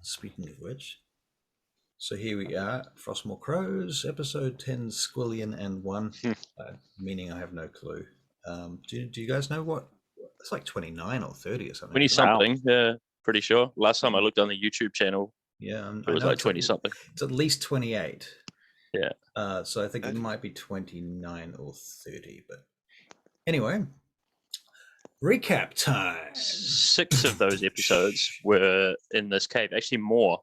speaking of which, so here we are, Frostmoor Crows, episode 10, Squillion and 1, meaning I have no clue. Do you guys know what? It's like 29 or 30 or something. 20 something, yeah, pretty sure. Last time I looked on the YouTube channel, it was like 20 something. It's at least 28. Yeah. So I think it might be 29 or 30, but anyway. Recap time. 6 of those episodes were in this cave. Actually, more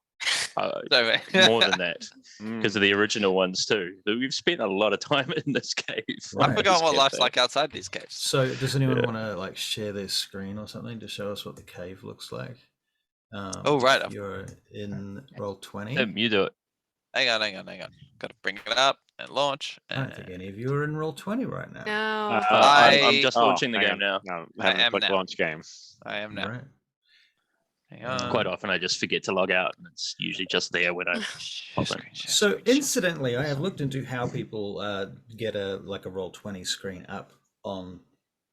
than that, because of the original ones too. We've spent a lot of time in this cave. Right. I forgot what life's like outside these caves. So, does anyone want to like share their screen or something to show us what the cave looks like? Right. You're in Roll20. You do it. Hang on. Got to bring it up and launch. I don't think any of you are in Roll20 right now. No. I'm just launching the game now. No, I haven't clicked launch game. I am now. Right. Hang on. Quite often I just forget to log out, and it's usually just there when I pop in. So, incidentally, I have looked into how people get a Roll20 screen up on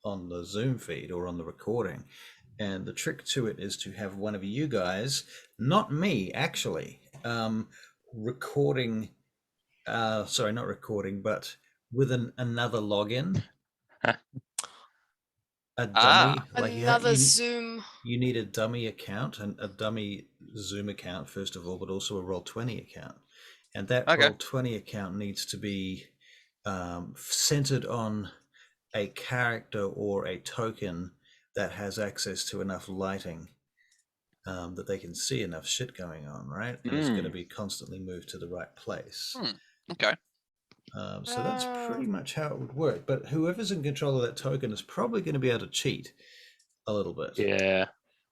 the Zoom feed or on the recording. And the trick to it is to have one of you guys, not me actually, recording, not recording, but with another login. A dummy, another Zoom. You need a dummy account, and a dummy Zoom account, first of all, but also a Roll20 account. And that Roll20 account needs to be centered on a character or a token that has access to enough lighting that they can see enough shit going on, right? And it's going to be constantly moved to the right place. Okay. So that's pretty much how it would work. But whoever's in control of that token is probably going to be able to cheat a little bit. Yeah.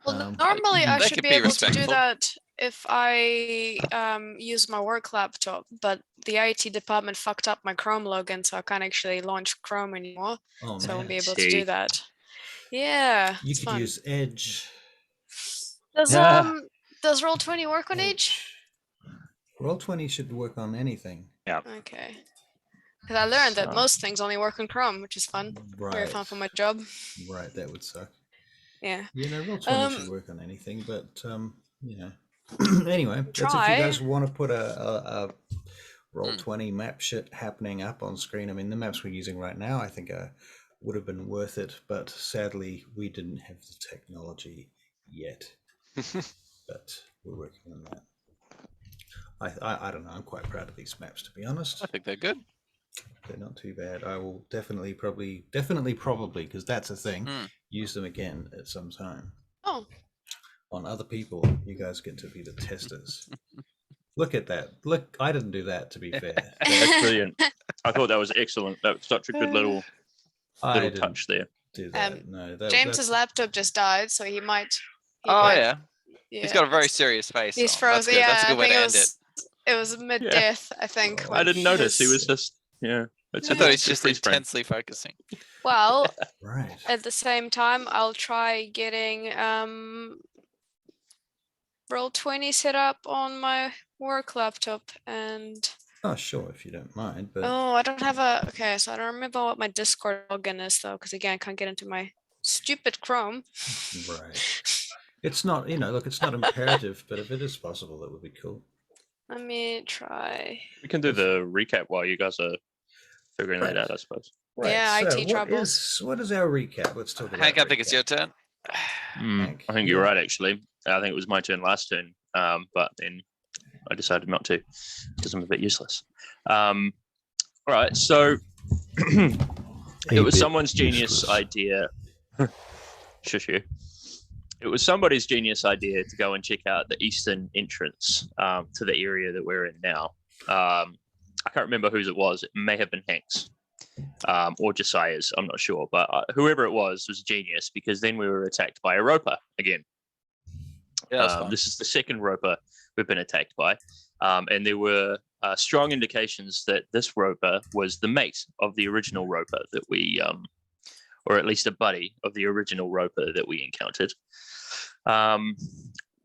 Well, normally I should be able to do that if I use my work laptop, but the IT department fucked up my Chrome login, so I can't actually launch Chrome anymore. So I won't be able to do that. Yeah. You could use Edge. Does Roll20 work on Edge? Roll20 should work on anything. Yeah. Okay. Because I learned that most things only work on Chrome, which is fun. Right. Very fun for my job. Right, that would suck. Yeah. Roll20 should work on anything, but anyway, that's if you guys want to put a Roll20 map shit happening up on screen. I mean, the maps we're using right now, I think would have been worth it, but sadly we didn't have the technology yet. But we're working on that. I don't know, I'm quite proud of these maps, to be honest. I think they're good. They're not too bad. I will definitely probably, because that's a thing, use them again at some time. Oh. On other people, you guys get to be the testers. Look at that. Look, I didn't do that, to be fair. That's brilliant. I thought that was excellent. That was such a good little touch there. Do that. No, James's laptop just died, so he might. Yeah. He's got a very serious face. He's frozen. Yeah, that's a good way to end it. It was mid-death, I think. I didn't notice. He was just, I thought he's just intensely focusing. Well, right. At the same time, I'll try getting Roll20 set up on my work laptop and... Oh, sure, if you don't mind. But I don't have okay, so I don't remember what my Discord login is, though, because, again, I can't get into my stupid Chrome. Right. It's not, look, it's not imperative, but if it is possible, that would be cool. Let me try. We can do the recap while you guys are figuring that out, I suppose. Right. Yeah, so IT troubles. What is our recap? Let's talk about Hank, I think it's your turn. I think you're right, actually. I think it was my turn last turn, but then I decided not to because I'm a bit useless. All right, so it was someone's genius idea. Shush you. It was somebody's genius idea to go and check out the eastern entrance to the area that we're in now. I can't remember whose it was. It may have been Hank's or Josiah's. I'm not sure. But whoever it was genius because then we were attacked by a roper again. Yeah, this is the second roper we've been attacked by. And there were strong indications that this roper was the mate of the original roper that we... or at least a buddy of the original roper that we encountered.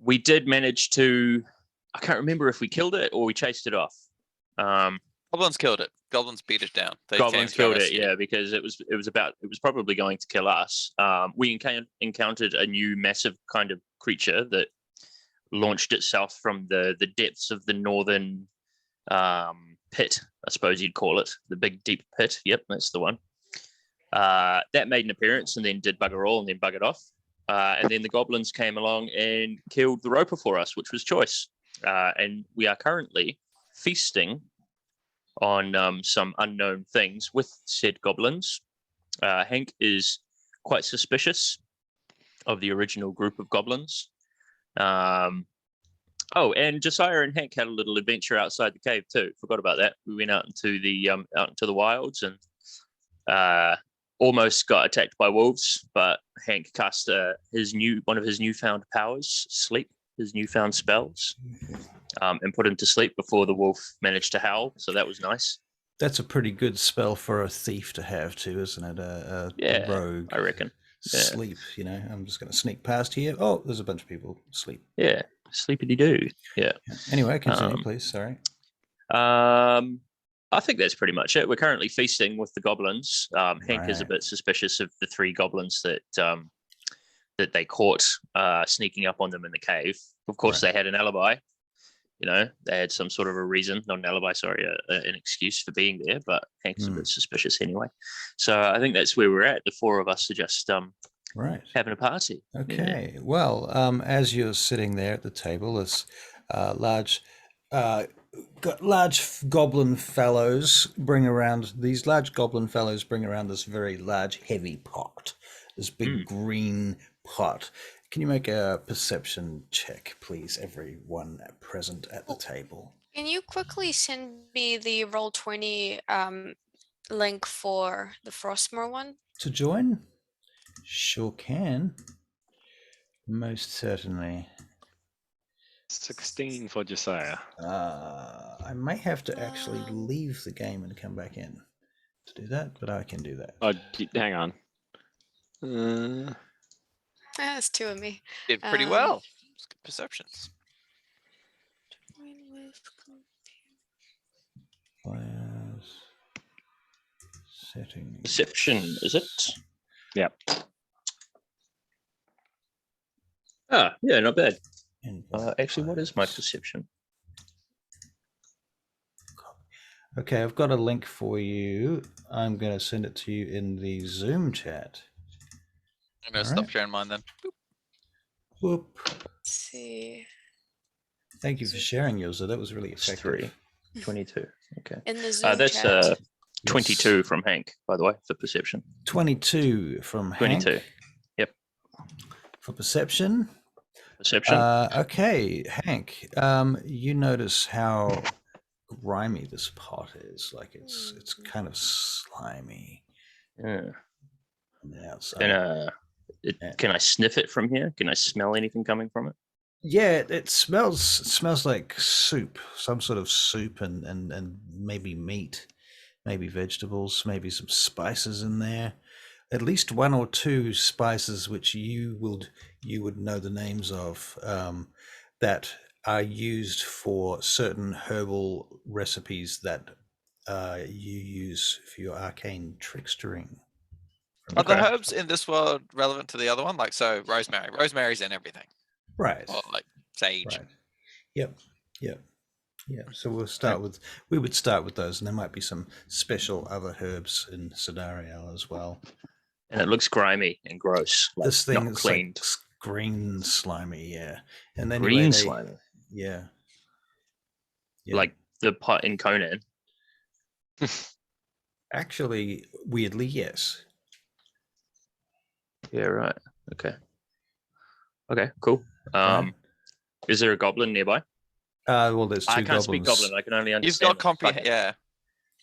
We did manage to, I can't remember if we killed it or we chased it off. Goblins killed it. Goblins beat it down. Goblins killed it, yeah, because it was probably going to kill us. We encountered a new massive kind of creature that launched itself from the depths of the northern pit, I suppose you'd call it, the big deep pit. Yep, that's the one. That made an appearance and then did bugger all and then buggered off. And then the goblins came along and killed the roper for us, which was choice. And we are currently feasting on some unknown things with said goblins. Hank is quite suspicious of the original group of goblins. Oh, and Josiah and Hank had a little adventure outside the cave too. Forgot about that. We went out into the wilds and almost got attacked by wolves. But Hank cast one of his newfound powers, sleep, his newfound spells, and put him to sleep before the wolf managed to howl. So that was nice. That's a pretty good spell for a thief to have too, isn't it? A rogue. I reckon. Sleep. You know, I'm just going to sneak past here. Oh, there's a bunch of people asleep. Yeah. Sleepity-doo. Yeah. Anyway, continue, please. Sorry. I think that's pretty much it. We're currently feasting with the goblins. Hank is a bit suspicious of the 3 goblins that they caught sneaking up on them in the cave. Of course, they had an alibi. You know, they had some sort of a reason, not an alibi, sorry, an excuse for being there. But Hank's a bit suspicious anyway. So I think that's where we're at. The 4 of us are just having a party. Okay. Yeah. Well, as you're sitting there at the table, this large goblin fellows bring around this very large, heavy pot. This big green pot. Can you make a perception check, please, everyone present at the table? Can you quickly send me the Roll20 link for the Frostmoor one? To join? Sure can. Most certainly. 16 for Josiah. I may have to actually leave the game and come back in to do that, but I can do that. Oh, hang on. That's 2 of me. Did pretty well. It's good perceptions. Settings. Perception, is it? Yep. Ah, yeah, not bad. Actually, what is my perception? Okay, I've got a link for you. I'm going to send it to you in the Zoom chat. I'm going to stop sharing mine then. Whoop. Let's see. Thank you for sharing yours. That was really effective. 22. Okay. In the Zoom that's chat. 22 from Hank, by the way, for perception. 22 from 22. Hank. Yep. For perception. Okay, Hank. You notice how grimy this pot is. Like it's kind of slimy. Yeah. On the outside. Can I sniff it from here? Can I smell anything coming from it? Yeah, it smells like soup, some sort of soup, and maybe meat, maybe vegetables, maybe some spices in there. At least 1 or 2 spices which you would know the names of, that are used for certain herbal recipes that you use for your arcane trickstering. Are the herbs in this world relevant to the other one? Like, so rosemary. Rosemary's in everything. Right. Or like sage. Right. Yep. So we would start with those, and there might be some special other herbs in Shadar-Kai as well. And it looks grimy and gross. Like this thing not is cleaned. Like green slimy, yeah. And then green slimy. Yeah. Like the pot in Conan. Actually, weirdly, yes. Yeah, right. Okay, cool. Is there a goblin nearby? Well, there's 2 goblins. I can't speak goblin. I can only understand. You've got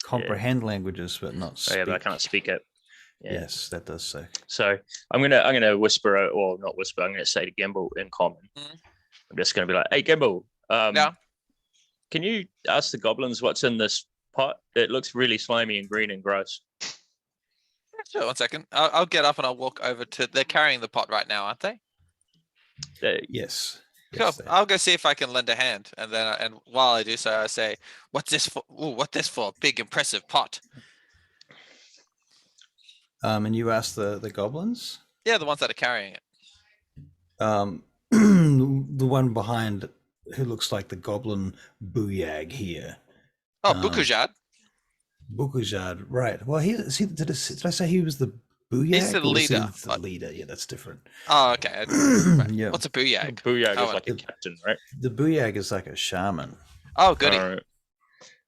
comprehend languages, but not speak. Oh, yeah, but I can't speak it. Yeah. Yes, that does so. So I'm gonna whisper, or not whisper. I'm gonna say to Gimbal in common. I'm just gonna be like, "Hey, Gimbal, can you ask the goblins what's in this pot? It looks really slimy and green and gross." Sure, 1 second. I'll get up and I'll walk over to. They're carrying the pot right now, aren't they? Yes. Cool. I'll go see if I can lend a hand, and then and while I do so, I say, "What's this for? Ooh, what's this for? Big impressive pot." And you ask the goblins? Yeah, the ones that are carrying it. the one behind who looks like the Goblin Booyag here. Oh, Bukujad. Bukujad, right. Well, did I say he was the Booyag? He's the leader. He's the leader. Yeah, that's different. Oh, okay. Right. Yeah. What's a Booyag? Booyag is like a captain, right? The Booyag is like a shaman. Oh, goody. Alright.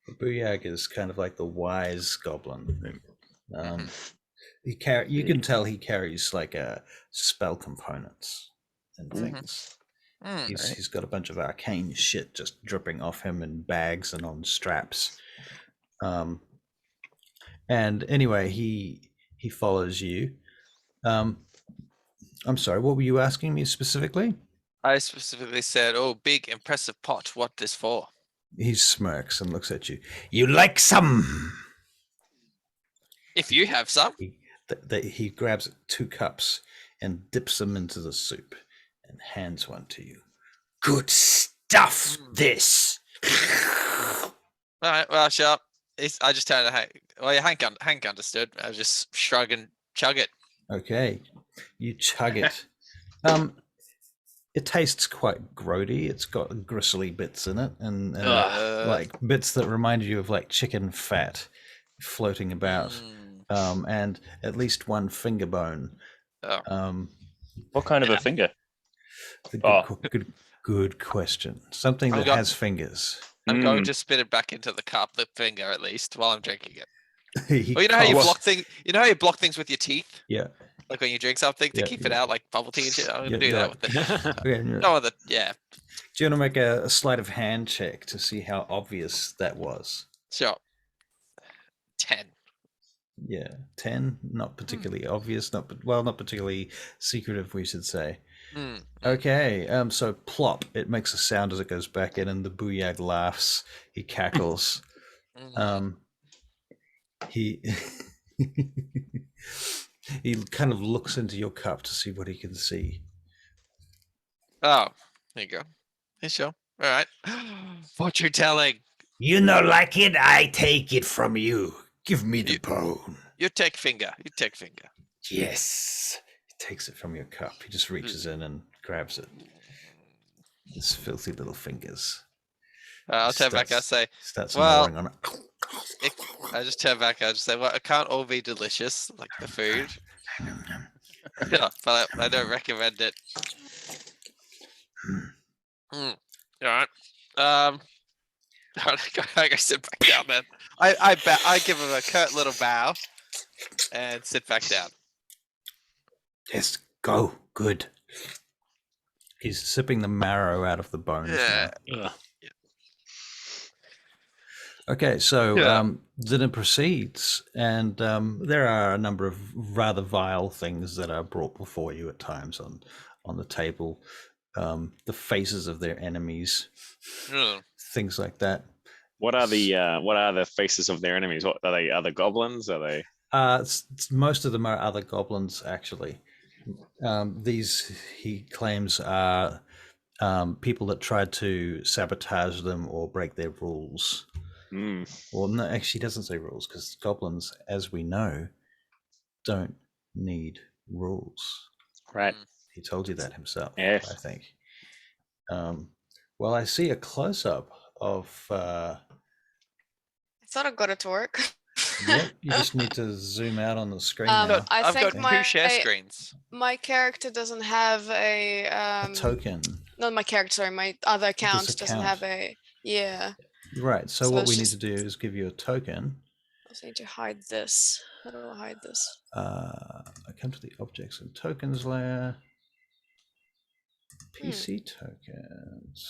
The Booyag is kind of like the wise goblin. You can tell he carries like spell components and things. He's got a bunch of arcane shit just dripping off him in bags and on straps. And anyway, he follows you. I'm sorry, what were you asking me specifically? I specifically said, "Oh, big impressive pot. What this for?" He smirks and looks at you. You like some? If you have some. He grabs 2 cups and dips them into the soup and hands one to you. Good stuff, this. All right, well, sharp. I just turned to Hank. Well, yeah, Hank understood. I was just shrug and chug it. Okay, you chug it. It tastes quite grody. It's got gristly bits in it, and like bits that remind you of like chicken fat floating about, and at least one finger bone. What kind of a finger? Good question. Something that has fingers. I'm going to spit it back into the cup, the finger at least, while I'm drinking it. Well, you know how you block things. You know how you block things with your teeth. Yeah. Like when you drink something to keep it out, like bubble tea and shit. I'm gonna do that with it. Yeah. Do you want to make a sleight of hand check to see how obvious that was? Sure. 10. Yeah, 10. Not particularly obvious. Not particularly secretive, we should say. Okay. So plop. It makes a sound as it goes back in, and the Booyag laughs. He cackles. He he kind of looks into your cup to see what he can see. Oh, there you go. Hey, sure. All right. Fortune telling. You not like it? I take it from you. Give me the bone. You take finger. Yes. He takes it from your cup. He just reaches in and grabs it. His filthy little fingers. I'll turn back. I'll say, starts gnawing on it. I just turn back. I just say, well, it can't all be delicious, like the food. Yeah, but I don't recommend it. All right. I go sit back down then. I give him a curt little bow and sit back down. Yes, go. Good. He's sipping the marrow out of the bones. Yeah. Okay, so dinner proceeds, and there are a number of rather vile things that are brought before you at times on the table. The faces of their enemies, things like that. What are the faces of their enemies? What are they? Other goblins? Are they? Most of them are other goblins, actually. These, he claims, are people that tried to sabotage them or break their rules. Well, no, actually, he doesn't say rules, because goblins, as we know, don't need rules. Right. He told you that himself, yes. I think. Well, I see a close-up of... I thought I got it to work. Yep, you just need to zoom out on the screen now. I've got 2 share screens. My character doesn't have a token. Not my character, sorry, my other account doesn't have a... Yeah. Right, so what we need to do is give you a token. I just need to hide this. How do I hide this? I come to the objects and tokens layer. PC tokens.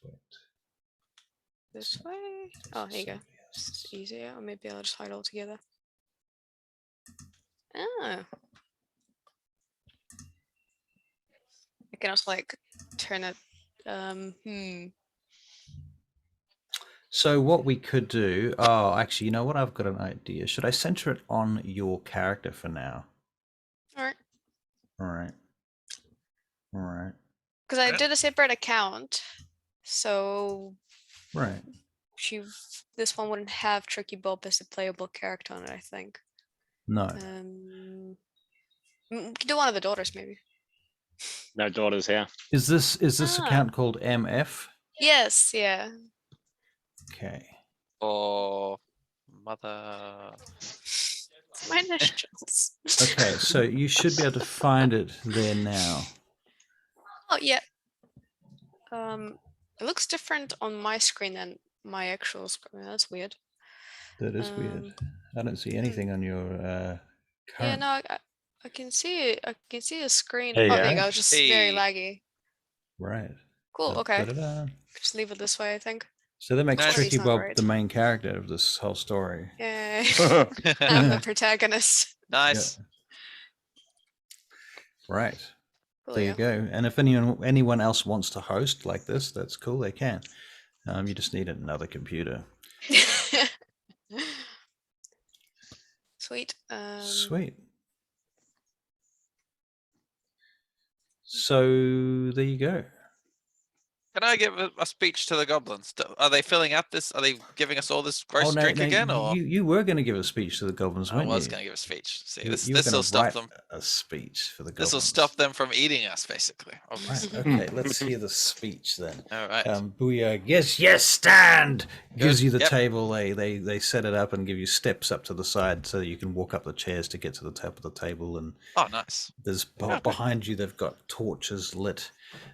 Wait. This way? Oh, here you go. It's easier. Or maybe I'll just hide all together. Oh. I can also like turn it. So what we could do, actually, you know what? I've got an idea. Should I center it on your character for now? All right. Because I did a separate account, so right. This one wouldn't have Tricky Bob as a playable character on it, I think. No. Do one of the daughters, maybe. No daughters here. Is this account called MF? Yes, yeah. Okay. Or mother. It's my initials. Okay, so you should be able to find it there now. Oh yeah. It looks different on my screen than my actual screen. That's weird. That is weird. I don't see anything on your Yeah, current. no, I can see it. I can see the screen. There you There you go. go. Just very laggy. Right. Cool. Okay. Da-da-da. Just leave it this way, I think. So that makes Nice. Tricky Not Bob right. the main character of this whole story. Yay. I'm the protagonist. Nice. Yeah. Right. Cool, There you go. And if anyone else wants to host like this, that's cool. They can. You just need another computer. Sweet. Sweet. So there you go. Can I give a speech to the goblins? Are they filling out this? Are they giving us all this gross drink again? Or You were going to give a speech to the goblins, I weren't you? was going to give a speech. See, You this were will gonna stop write them. a speech for the goblins. This will stop them from eating us, basically. Right, okay, let's hear the speech then. All right. Booyah, yes, stand! Gives Good, you the yep. table. They set it up and give you steps up to the side so that you can walk up the chairs to get to the top of the table. And Oh, nice. there's behind you, they've got torches lit.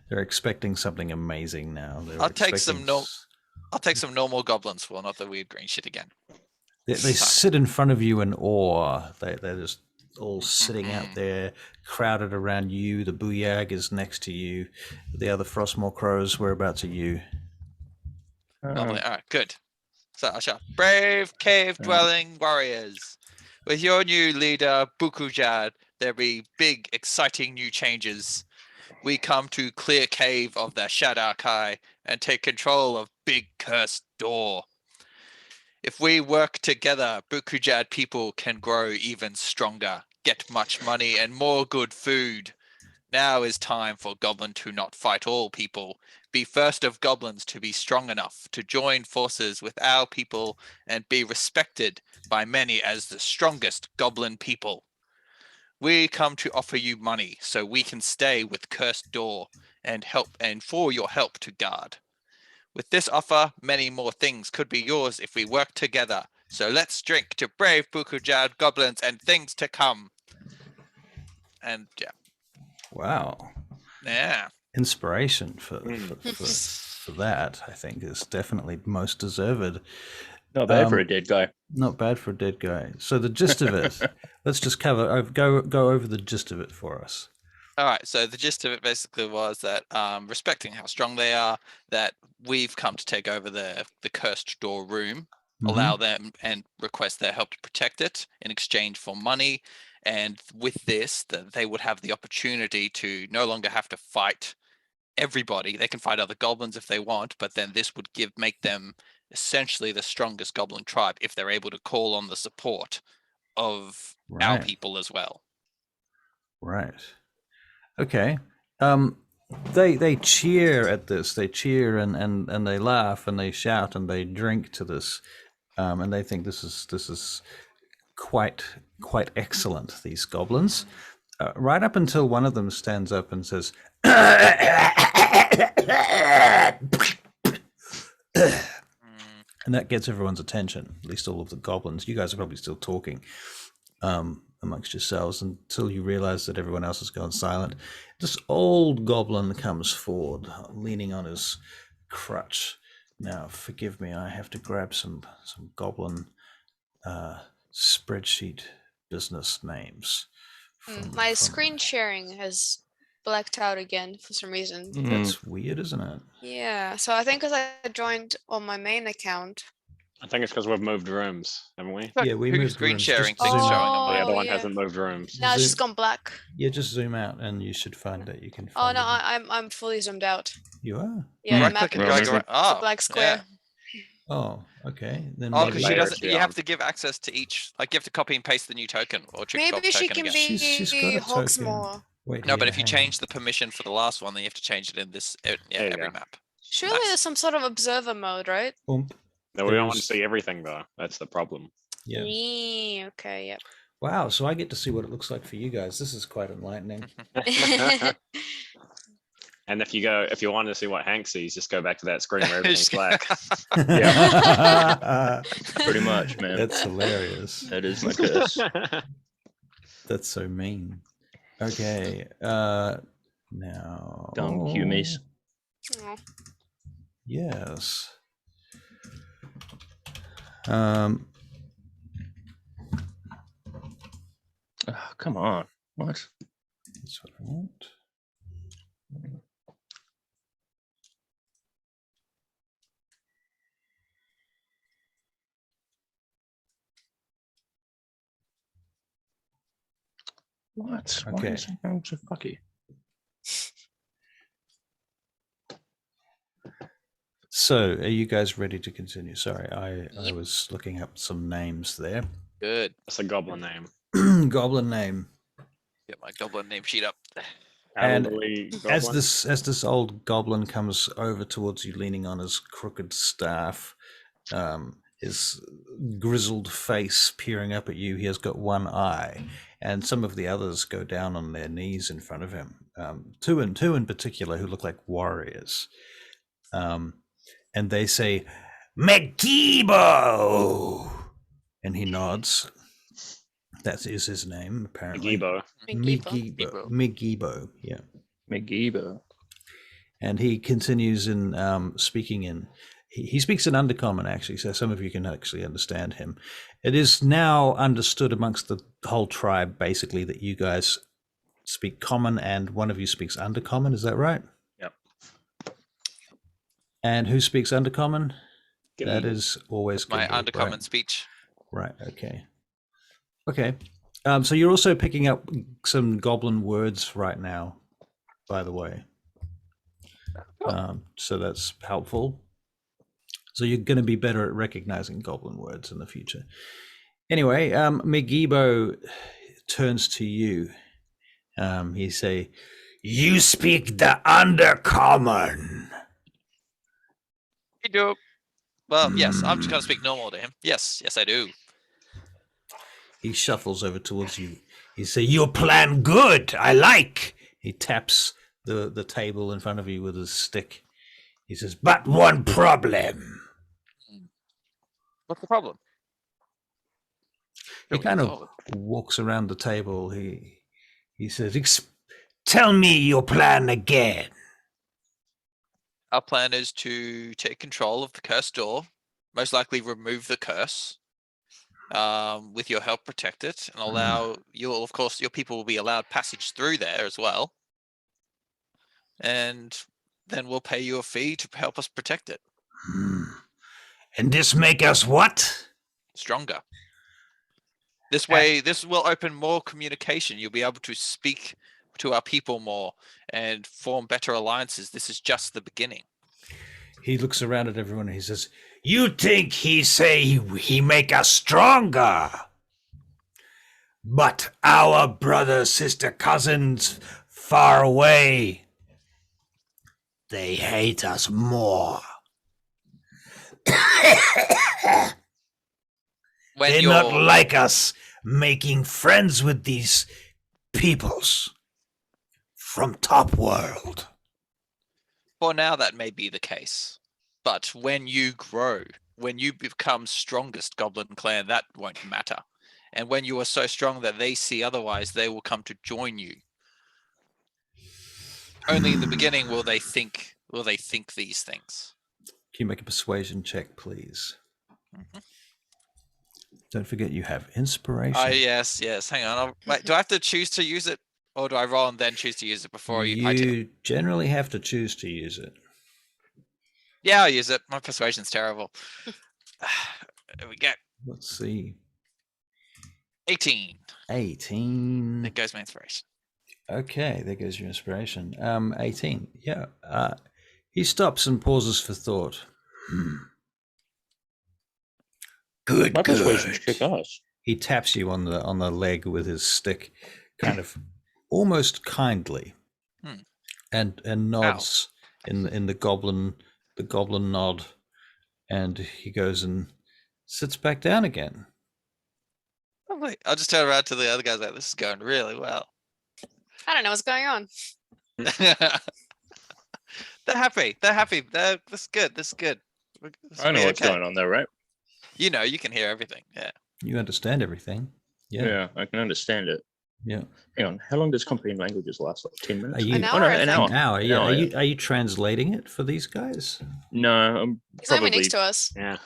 They're expecting something amazing now. I'll take some normal goblins for not the weird green shit again. They sit in front of you in awe. They're just all sitting out there, crowded around you. The Booyag is next to you. The other Frostmoor Crows, whereabouts are you? Normally, all right, good. So I shall brave cave-dwelling warriors. With your new leader, Bukujad, there'll be big, exciting new changes. We come to clear cave of the Shadar-Kai and take control of Big Cursed Door. If we work together, Bukujad people can grow even stronger, get much money and more good food. Now is time for Goblin to not fight all people, be first of goblins to be strong enough to join forces with our people and be respected by many as the strongest goblin people. We come to offer you money so we can stay with Cursed Door and for your help to guard. With this offer, many more things could be yours if we work together. So let's drink to brave Bukujad goblins and things to come. And yeah. Wow. Yeah. Inspiration for that, I think, is definitely most deserved. Not bad for a dead guy. Not bad for a dead guy. So the gist of it, let's just go over the gist of it for us. All right. So the gist of it basically was that respecting how strong they are, that we've come to take over the Cursed Door room, allow them and request their help to protect it in exchange for money. And with this, that they would have the opportunity to no longer have to fight everybody. They can fight other goblins if they want, but then this would make them essentially the strongest goblin tribe if they're able to call on the support of our people as well. Right. Okay. They cheer at this. They cheer and they laugh and they shout and they drink to this, and they think this is quite excellent. These goblins, right up until one of them stands up and says, and that gets everyone's attention. At least all of the goblins. You guys are probably still talking amongst yourselves until you realize that everyone else has gone silent. This old goblin comes forward, leaning on his crutch. Now, forgive me, I have to grab some goblin spreadsheet business names. My screen sharing has blacked out again for some reason. That's weird, isn't it? Yeah, so I think because I joined on my main account. I think it's because we've moved rooms, haven't we? Yeah, we moved screen rooms. sharing Just things zoom showing out. on The my other one yeah. hasn't moved rooms. Now it's just gone black. Yeah, just zoom out and you should find it. You can Oh find no, it. I'm fully zoomed out. You are? Yeah, the right map click and is drag just around. Oh, a black square. Oh, okay. Then Oh, maybe because she Later, doesn't. actually, You have to give access to each. Like you have to copy and paste the new token or trick Maybe she token can again. be She's got a token. Hawksmoor. Wait, No, but here, if you hang change the permission for the last one, then you have to change it in this. There you Every go. map. Surely Nice. there's some sort of observer mode, right? on. No, we don't want to There's- see everything though. That's the problem. Yeah. Okay, yep. Wow, so I get to see what it looks like for you guys. This is quite enlightening. And if you want to see what Hank sees, just go back to that screen where everything's black. Yeah. Pretty much, man. That's hilarious. That is my curse. That's so mean. Okay, now. Dumb cumies. Yes. Oh, come on. What? That's what I want. What? Okay. Why is it going so fucky? So, are you guys ready to continue? Sorry, I was looking up some names there. Good. That's a goblin name. Goblin name. Get my goblin name sheet up. And Elderly as goblin. this old goblin comes over towards you, leaning on his crooked staff, his grizzled face peering up at you, he has got one eye, and some of the others go down on their knees in front of him. Two in particular who look like warriors, and they say, "Megibo," and he nods. That is his name, apparently. Megibo. Yeah. Megibo. And he continues in speaking in. He speaks in Undercommon, actually, so some of you can actually understand him. It is now understood amongst the whole tribe, basically, that you guys speak Common and one of you speaks Undercommon. Is that right? Yep. And who speaks Undercommon? Gimble. That is always My Gimble, undercommon right? speech. Right. Okay. Okay. So you're also picking up some goblin words right now, by the way. So that's helpful. So you're going to be better at recognizing goblin words in the future. Anyway, Megibo turns to you. He say, "You speak the Undercommon." You do. Well, yes, I'm just going to speak normal to him. Yes, I do. He shuffles over towards you. He say, "Your plan good. I like." He taps the table in front of you with his stick. He says, "But one problem." What's the problem? He kind of walks around the table. He says, "Tell me your plan again." Our plan is to take control of the cursed door, most likely remove the curse, with your help protect it, and allow of course, your people will be allowed passage through there as well. And then we'll pay you a fee to help us protect it. And this make us what? Stronger. This way, this will open more communication. You'll be able to speak to our people more and form better alliances. This is just the beginning. He looks around at everyone and he says, "You think he say he make us stronger? But our brother, sister, cousins far away, they hate us more. They not like us making friends with these peoples from top world." For now, that may be the case. But when you grow, when you become strongest Goblin clan, that won't matter. And when you are so strong that they see otherwise, they will come to join you. Only in the beginning will they think these things. Can you make a persuasion check, please? Don't forget you have inspiration. Yes. Hang on. Wait, do I have to choose to use it? Or do I roll and then choose to use it before I do? You generally have to choose to use it. Yeah, I'll use it. My persuasion's terrible. There we go. Let's see. 18. 18. There goes my inspiration. Okay, there goes your inspiration. 18. Yeah. He stops and pauses for thought. Good. My persuasion's kick ass. He taps you on the leg with his stick, kind of almost kindly, and nods in the goblin nod, and he goes and sits back down again. I'll just turn around to the other guys like, this is going really well. I don't know what's going on. They're happy. This is good. This is good. I know what's going on there, right? You know, you can hear everything. Yeah. You understand everything. Yeah, I can understand it. Yeah. Hang on. How long does comprehend languages last? Like 10 minutes? An hour, I an think. hour. An hour, yeah. An hour, Are you translating it for these guys? No, I'm He's probably only next to us. Yeah.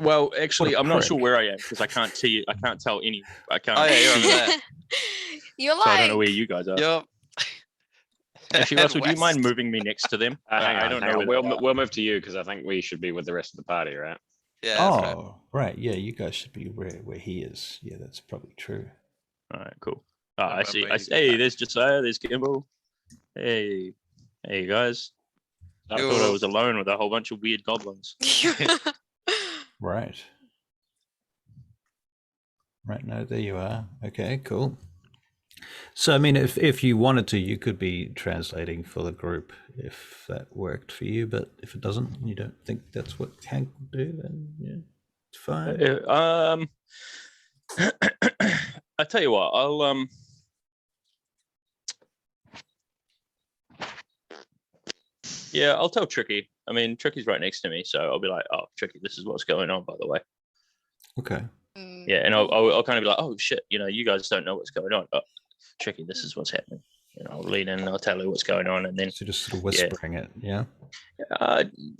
Well, actually, I'm not prick. sure where I am because I can't see. I can't tell any. I can't. Oh, yeah, you're over see. there. You're So I don't like, know where you guys are. You're Actually, Russell, do you mind west. moving me next to them? Hang on, I don't hang know. on. We'll move to you because I think we should be with the rest of the party, right? Yeah. That's right. Oh, right. Yeah, you guys should be where he is. Yeah, that's probably true. All right, cool. Oh, I see. remember you Hey, did there's Josiah. There's Gimbal. Hey, you guys. I thought I You're- was alone with a whole bunch of weird goblins. Right. Right, no, there you are. Okay, cool. So, I mean, if you wanted to, you could be translating for the group if that worked for you. But if it doesn't, you don't think that's what Hank would do, then yeah, it's fine. I tell you what, I'll tell Tricky. I mean, Tricky's right next to me, so I'll be like, "Oh, Tricky, this is what's going on, by the way." Okay. Yeah, and I'll kind of be like, "Oh shit, you guys don't know what's going on. Oh, Tricky, this is what's happening." I'll lean in and I'll tell you what's going on, and then So just sort of whispering it, yeah.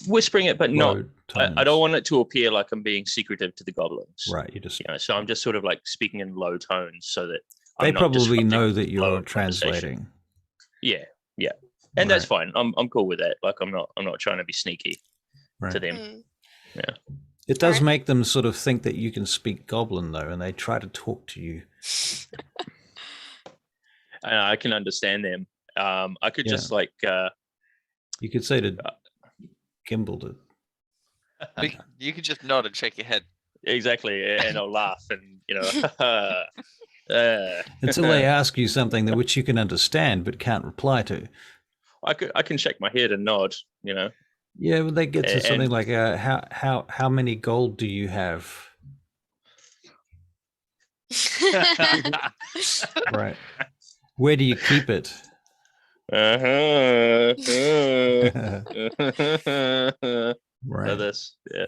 Whispering it, but not. Low I tones. don't want it to appear like I'm being secretive to the goblins. Right, you just. So I'm just sort of like speaking in low tones so that They I'm not probably disrupting know that the flow you're of conversation. translating. Yeah, and that's Right. fine. I'm cool with that. Like I'm not trying to be sneaky Right. to them. Mm. It does Alright. make them sort of think that you can speak Goblin, though, and they try to talk to you. And I can understand them. I could Yeah. just like You could say to Gimbal to. You can just nod and shake your head. exactly, and I'll laugh, and Until they ask you something that which you can understand but can't reply to. I can shake my head and nod. Yeah, when they get to something And- like, how many gold do you have? Right. Where do you keep it? So Right. this, yeah.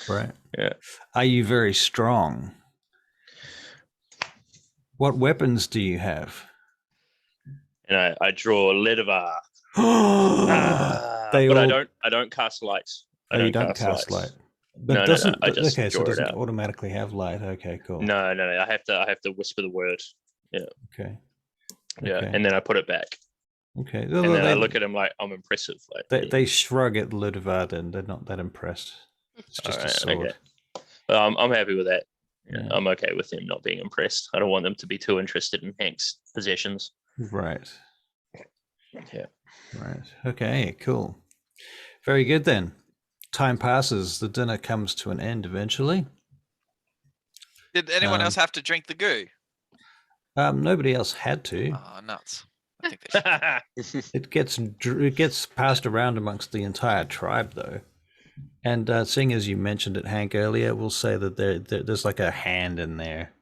Right. Yeah. Are you very strong? What weapons do you have? And I draw Ledivar. They but all. I don't cast lights. You don't cast light. But No, doesn't I just okay, so draw it it doesn't out. automatically have light. Okay, cool. No. I have to whisper the word. Okay. Yeah, Okay. and then I put it back. Okay. And then I look at him like I'm impressive. Like They shrug at Ludovard and they're not that impressed. It's just a Alright, sword. okay. I'm happy with that. Yeah. I'm okay with them not being impressed. I don't want them to be too interested in Hank's possessions. Right. Yeah. Right. Okay, cool. Very good then. Time passes. The dinner comes to an end eventually. Did anyone else have to drink the goo? Nobody else had to. Oh, nuts. I think they should. It gets passed around amongst the entire tribe, though. And seeing as you mentioned it, Hank, earlier, we'll say that there's like a hand in there.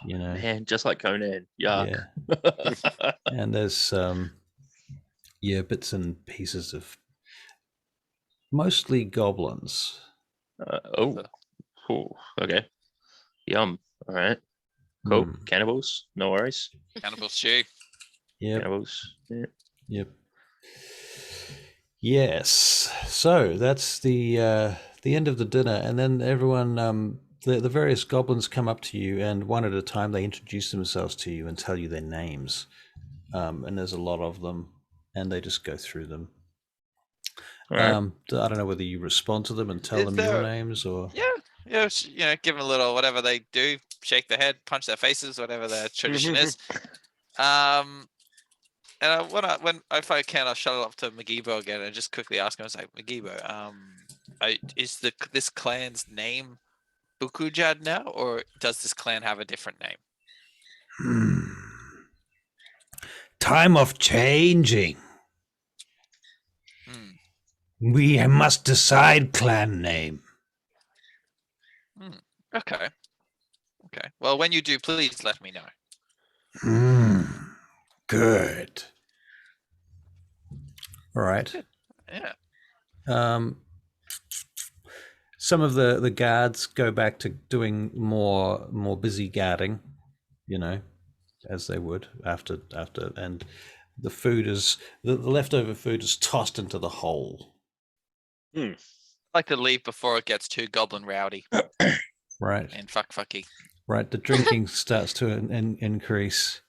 Man, just like Conan. Yuck. Yeah. And there's bits and pieces of mostly goblins. Okay. Yum. All right. Cool. Mm. Cannibals. No worries. Cannibal stew. Yep. Cannibals. Yeah. Yep. Yes. So that's the end of the dinner, and then everyone, the various goblins come up to you, and one at a time they introduce themselves to you and tell you their names. And there's a lot of them, and they just go through them. All right. I don't know whether you respond to them and tell them your names or. Yeah, give them a little whatever they do, shake their head, punch their faces, whatever their tradition is. And if I can, I'll shut it up to Magibo again and just quickly ask him. I was like, Magibo, is this clan's name Bukujad now, or does this clan have a different name? Time of changing. We must decide clan name. Okay. Okay. Well, when you do, please let me know. Good. All right. Yeah. Some of the guards go back to doing more busy guarding, as they would after, and the food is the leftover food is tossed into the hole. I like to leave before it gets too goblin rowdy. Right. And fucky. Right. The drinking starts to increase,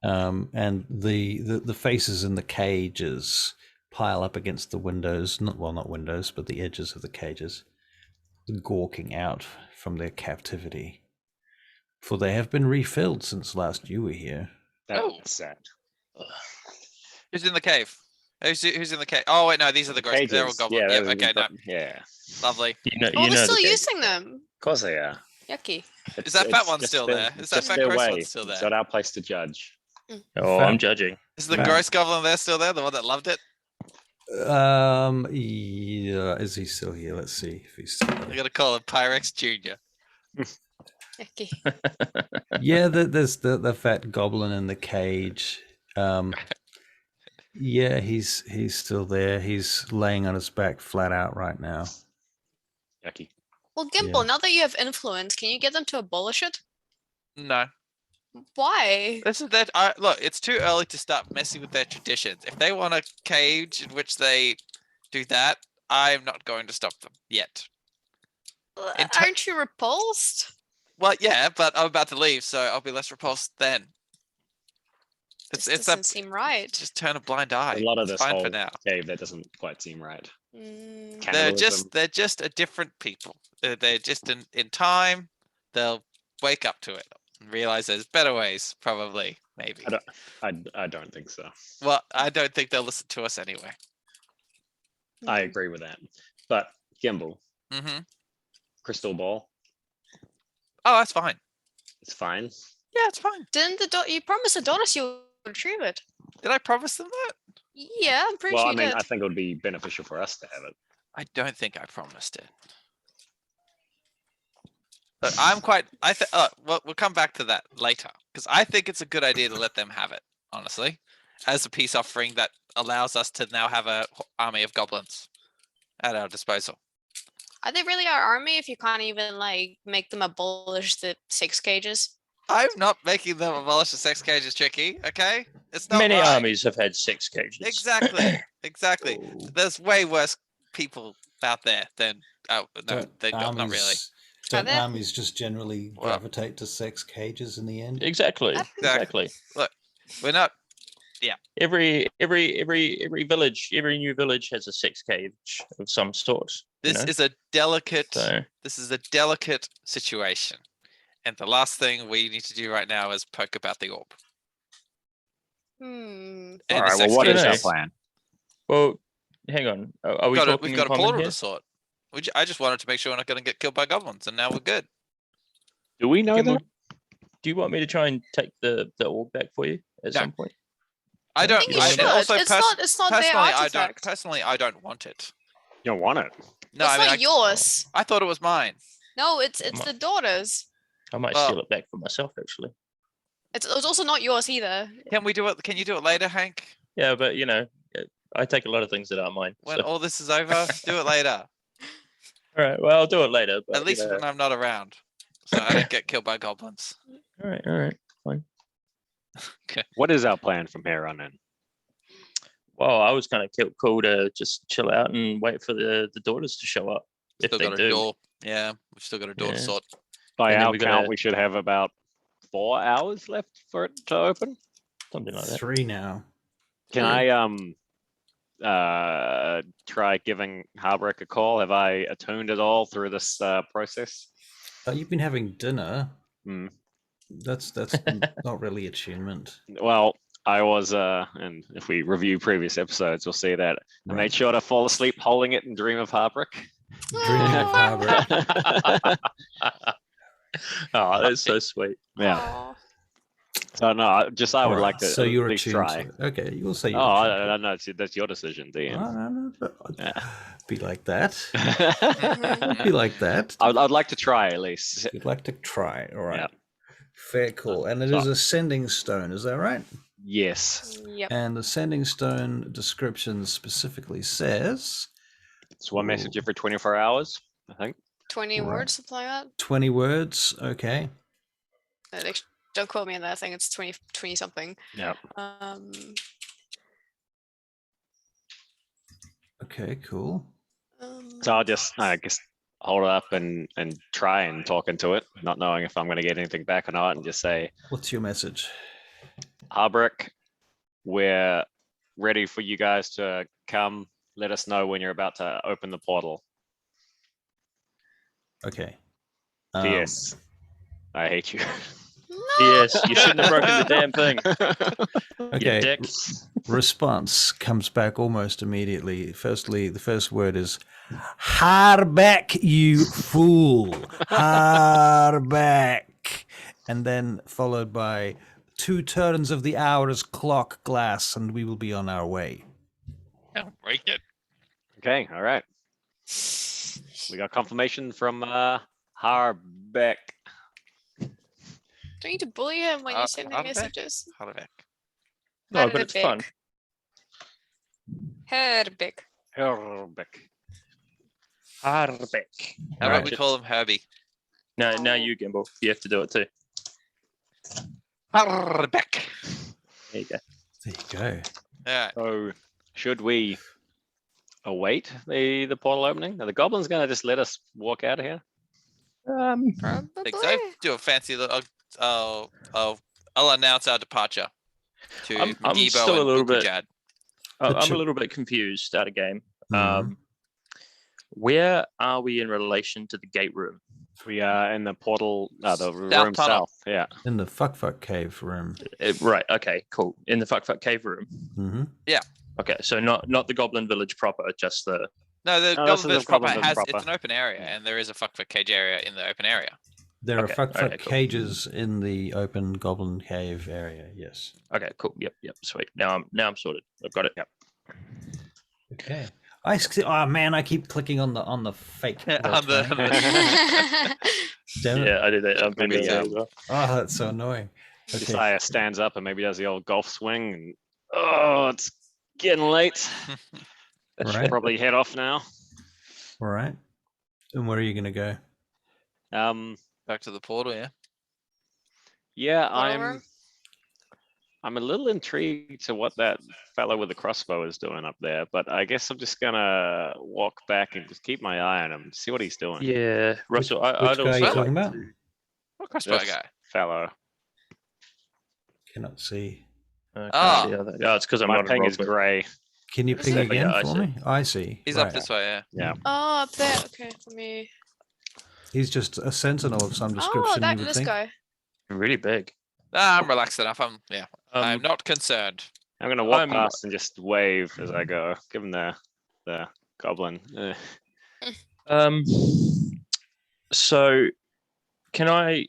and the faces in the cages pile up against the windows. Not windows, but the edges of the cages, gawking out from their captivity. For they have been refilled since last you were here. That's sad. Who's in the cave? Who's in the cave? Oh wait, no, these are the ghosts. They're all goblins. Yeah, okay, no. Yeah. Lovely. We're still using them. Of course they are. Yucky. Is that fat one still there? Is that fat gross one still there? It's not our place to judge. Oh, I'm judging. Is the gross goblin there still there? The one that loved it? Yeah, is he still here? Let's see if he's still I here. gotta call him Pyrex Jr. Yucky. Yeah, there's the fat goblin in the cage. Yeah, he's still there. He's laying on his back flat out right now. Yucky. Well, Gimble, now that you have influence, can you get them to abolish it? No. Why? This is that. Look, it's too early to start messing with their traditions. If they want a cage in which they do that, I'm not going to stop them yet. Aren't you repulsed? Well, yeah, but I'm about to leave, so I'll be less repulsed then. This doesn't seem right. Just turn a blind eye. A lot of It's this fine whole for now. cave that doesn't quite seem right. They're just a different people. They're just in time. They'll wake up to it and realize there's better ways. Probably, maybe. I don't think so. Well, I don't think they'll listen to us anyway. I agree with that. But Gimble, crystal ball, Oh, that's fine. it's fine. Yeah, it's fine. Didn't you promise the daughters you would retrieve it? Did I promise them that? Yeah, I'm pretty Well, sure I you mean, did. I think it would be beneficial for us to have it. I don't think I promised it. But I'm quite. We'll come back to that later because I think it's a good idea to let them have it. Honestly, as a peace offering that allows us to now have an army of goblins at our disposal. Are they really our army if you can't even make them abolish the 6 cages? I'm not making them abolish the 6 cages, Tricky. Okay, it's not Many right. armies have had 6 cages. Exactly. There's way worse people out there than. Oh no, not really. Don't armies just generally gravitate to 6 cages in the end? Exactly. Look, we're not. Yeah. Every village, every new village has a 6 cage of some sort. This is a delicate. This is a delicate situation, and the last thing we need to do right now is poke about the orb. All right. Well, what is our plan? Well, hang on. Are we talking We've got a in portal here? to sort. I just wanted to make sure we're not going to get killed by goblins, and now we're good. Do we know that? Do you want me to try and take the orb back for you at some point? I don't. I think you should. Also, it's not their artifact. Personally, I don't want it. You don't want it? No, it's not yours. I thought it was mine. No, it's the daughters. I might steal it back for myself, actually. It's also not yours either. Can we do it? Can you do it later, Hank? Yeah, but I take a lot of things that aren't mine. When all this is over, do it later. All right. Well, I'll do it later. But, At least when I'm not around, so I don't get killed by goblins. All right. Fine. Okay. What is our plan from here on in? Well, I was kind of cool to just chill out and wait for the daughters to show up. Still got a door. Yeah, we've still got a door to sort. By our count, we should have about 4 hours left for it to open. Something like that. 3 now. Can I try giving Harbrick a call? Have I attuned at all through this process? You've been having dinner. Hmm. That's not really attunement. Well, I was, and if we review previous episodes, we'll see that I made sure to fall asleep holding it and dream of Harbrick. Dreaming of Harbrick. Oh, that's so sweet. Yeah. Aww. So no, I would like to so you're at least attuned try. Okay, you'll say. Oh, no, that's your decision, Dean. No. Be like that. Be like that. I'd like to try at least. You'd like to try. All right. Yeah. Fair call. And it is a sending stone, is that right? Yes. Yep. And the sending stone description specifically says It's one message every 24 hours, I think. 20 words, something like that. 20 words. Okay. Don't quote me on that. I think it's 20 something. Yeah. Okay, cool. So I'll just, I guess, hold it up and try and talk into it, not knowing if I'm going to get anything back or not, and just say, What's your message? Harbrick, we're ready for you guys to come. Let us know when you're about to open the portal. Okay. P.S. I hate you. Yes, you shouldn't have broken the damn thing. Okay. You dick. Response comes back almost immediately. Firstly, the first word is Harback, you fool. Harback. And then followed by 2 turns of the hour's clock glass, and we will be on our way. Oh, break it. Okay, all right. We got confirmation from Harbeck. Don't need to bully him when you send him messages. Harbeck. No, but it's fun. Herbeck. Harbeck. Harbeck. How about we call him Herbie? No, now you, Gimbal. You have to do it too. Harbeck. There you go. There you go. Yeah. So, should we await the portal opening? Are the goblins going to just let us walk out of here? Probably. Think so. Do a fancy little. I'll announce our departure to I'm Gibo still and a little bit. Bukujad. I'm a little bit confused out of game. Where are we in relation to the gate room? We are in the portal, the room tunnel. south. Yeah. In the fuck cave room. Right. Okay. Cool. In the fuck cave room. Mm-hmm. Yeah. Okay. So not the Goblin Village proper, just the. No, the No, Goblin Village proper Goblin has proper. it's an open area, and there is a fuck cage area in the open area. There are fuck cool. cages in the open Goblin Cave area. Yes. Okay. Cool. Yep. Sweet. Now I'm sorted. I've got it. Yep. Okay. Oh man, I keep clicking on the fake. On the Damn it. Yeah, I did that. I'm Maybe, as well. Oh, that's so annoying. Okay. Josiah stands up and maybe does the old golf swing. And, it's getting late. I should Right. probably head off now. All right. And where are you going to go? Back to the portal, yeah. Yeah, Whatever. I'm a little intrigued to what that fellow with the crossbow is doing up there, but I guess I'm just gonna walk back and just keep my eye on him, see what he's doing. Yeah, Russell. Which I'd guy are you also talking like about? to- What crossbow This guy? fellow. Cannot see. Ah. It's because I'm My not ping a is robot. grey. Can you ping Yeah, again I for see. me? I see. He's Right. up this way, yeah. Yeah. Oh, up there. Okay, let me. He's just a sentinel of some Oh, description. you would this think. guy. Really big. I'm relaxed enough. I'm not concerned. I'm gonna walk I'm- past and just wave as I go. Give him the goblin. So, can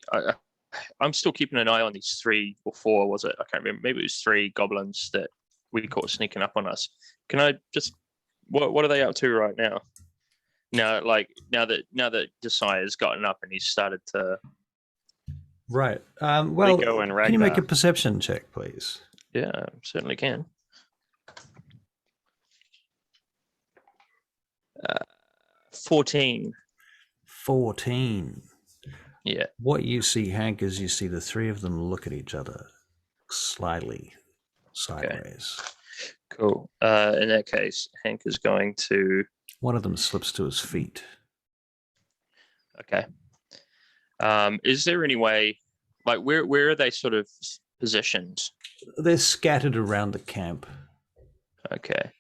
I'm still keeping an eye on these 3 or 4. Was it? I can't remember. Maybe it was 3 goblins that we caught sneaking up on us. Can I just? What are they up to right now? Now that Josiah's gotten up and he's started to. Right. Well, Rico and can you make a Ragnar. perception check, please? Yeah, certainly can. 14. 14. Yeah. What you see, Hank, is you see the 3 of them look at each other slightly sideways. Cool. In that case, Hank is going to. One of them slips to his feet. Okay. Is there any way, like, where are they sort of positioned? They're scattered around the camp. Okay.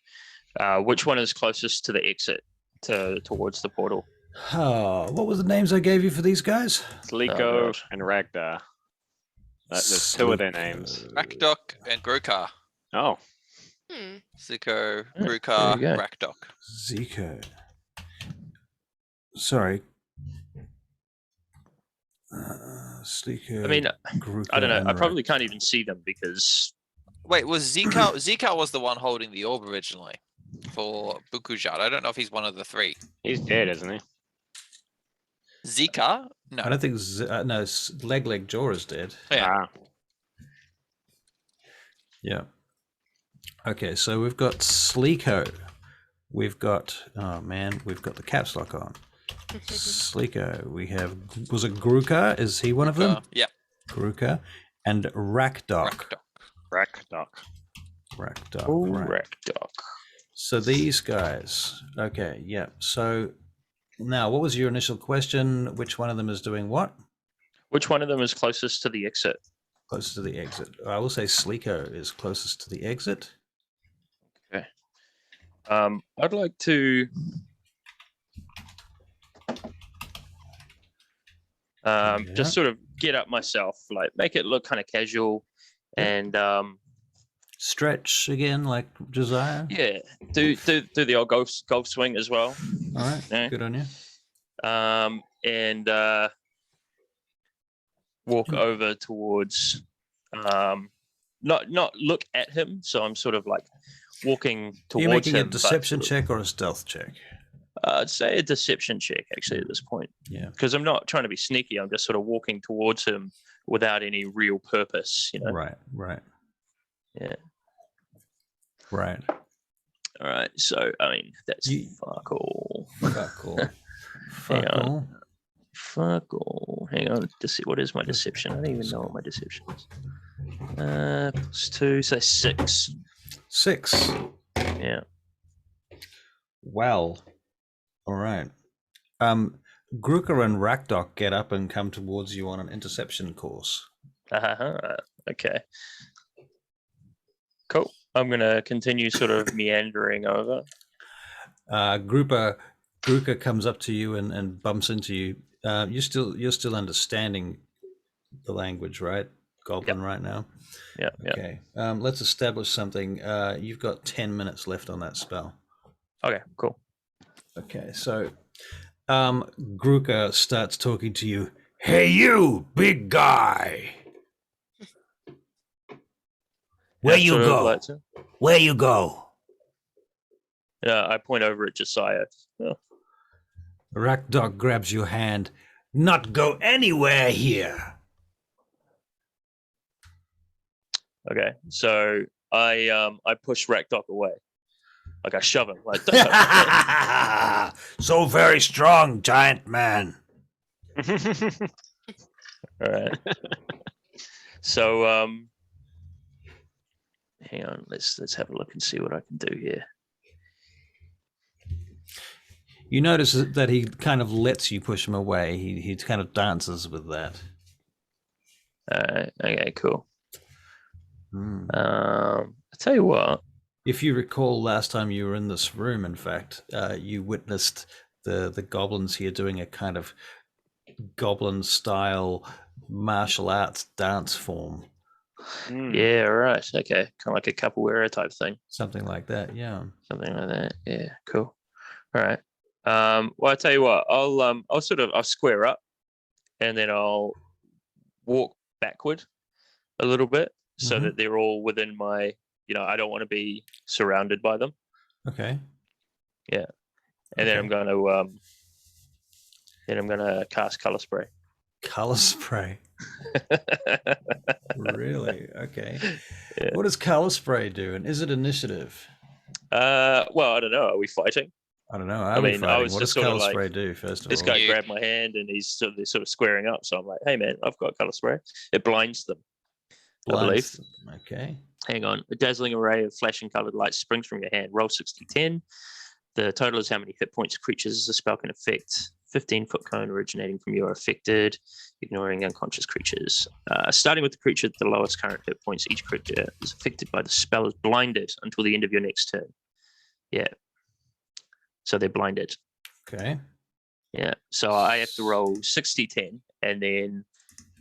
Which one is closest to the exit towards the portal? Oh, what were the names I gave you for these guys? Sliko God. and Ragnar. There's 2 of their names. Rakdok and Grukar. Oh, Zico, Yeah, Grukar, there you go. Rakdok. Zico. Sorry. Sliko. I mean, Gruka, I don't know. and I probably Rak- can't even see them because. Wait, was Zico was the one holding the orb originally? for Bukujad. I don't know if he's one of the three. He's dead, isn't he? Zika? No. I don't think no. Leg Jaw is dead. Yeah. Yeah. Okay, so we've got Sleeko. We've got we've got the caps lock on. Sleeko. We have was it Gruka? Is he one of them? Yeah. Gruka and Rakdok. Rakdok. Right. So these guys. Okay, yeah. So now, what was your initial question? Which one of them is doing what? Which one of them is closest to the exit? Closest to the exit. I will say Sleeko is closest to the exit. Okay. I'd like to just sort of get up myself, like make it look kind of casual, and stretch again, like Josiah. Yeah, do the old golf swing as well. All right, yeah. Good on you. And walk over towards, not look at him. So I'm sort of like walking towards him. Are you making a deception check or a stealth check? I'd say a deception check actually at this point. Yeah. Because I'm not trying to be sneaky. I'm just sort of walking towards him without any real purpose. You know. Right. Yeah. Right. All right. So I mean that's fuck all. Fuck all. Hang on to see what is my deception. I don't even know what my deception is. +2, so 6. 6. Yeah. Well. All right. Gruka and Rakdok get up and come towards you on an interception course. Okay. Cool. I'm gonna continue sort of meandering over. Gruka comes up to you and bumps into you. You're still understanding the language, right? Goblin right now. Yeah. Okay. Let's establish something. You've got 10 minutes left on that spell. Okay. Cool. Okay. So, Gruka starts talking to you. Hey, you big guy. Where you go? Where you go? Yeah, I point over at Josiah. Oh. Rakdok grabs your hand. Not go anywhere here. Okay, so I push Rakdok away. Like I shove him. Like so very strong, giant man. All right. So hang on, let's have a look and see what I can do here. You notice that he kind of lets you push him away. He kind of dances with that. Okay, cool. I'll tell you what. If you recall, last time you were in this room, in fact, you witnessed the goblins here doing a kind of goblin-style martial arts dance form. Yeah, right. Okay, kind of like a capoeira type thing. Something like that. Yeah. Something like that. Yeah, cool. All right. Well, I tell you what. I'll square up, and then I'll walk backward a little bit so that they're all within my. I don't want to be surrounded by them. Okay. Yeah, and then I'm going to cast color spray. Color spray. Really? Okay. Yeah. What does color spray do, and is it initiative? Well, I don't know. Are we fighting? I don't know. What does color spray do? First of all, this guy grabbed my hand and they're sort of squaring up. So I'm like, "Hey, man, I've got color spray." It blinds them. I believe. Okay. Hang on. A dazzling array of flashing colored lights springs from your hand. Roll 60-10. The total is how many hit points creatures the spell can affect. 15-foot cone originating from you are affected, ignoring unconscious creatures. Starting with the creature at the lowest current hit points, each creature is affected by the spell is blinded until the end of your next turn. Yeah. So they're blinded. Okay. Yeah. So I have to roll 60-10 and then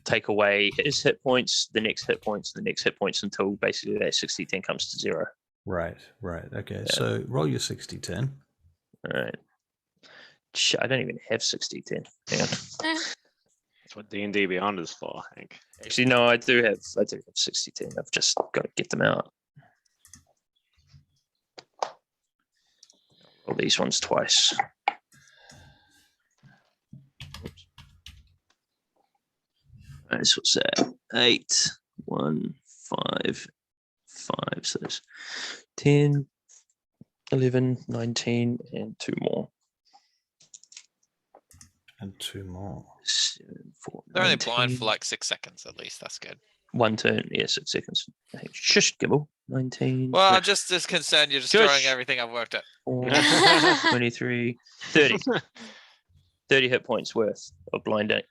take away his hit points, the next hit points, the next hit points until basically that 60-10 comes to 0. Right. Okay. Yeah. So roll your 60-10. All right. I don't even have 60-10. Hang on. That's what D&D Beyond is for, Hank. Actually, no, I do have 60-10. I've just got to get them out. Roll these ones twice. This was 8, 1, 5, 5. So there's 10, 11, 19, and 2 more. And 2 more. 7, 4, They're only 19. blind for like 6 seconds at least. That's good. 1 turn, yeah, 6 seconds. Shush, Gibble. 19. Well, I'm just as concerned you're just throwing everything I've worked at. 4, 23, 30. 30 hit points worth of blinding.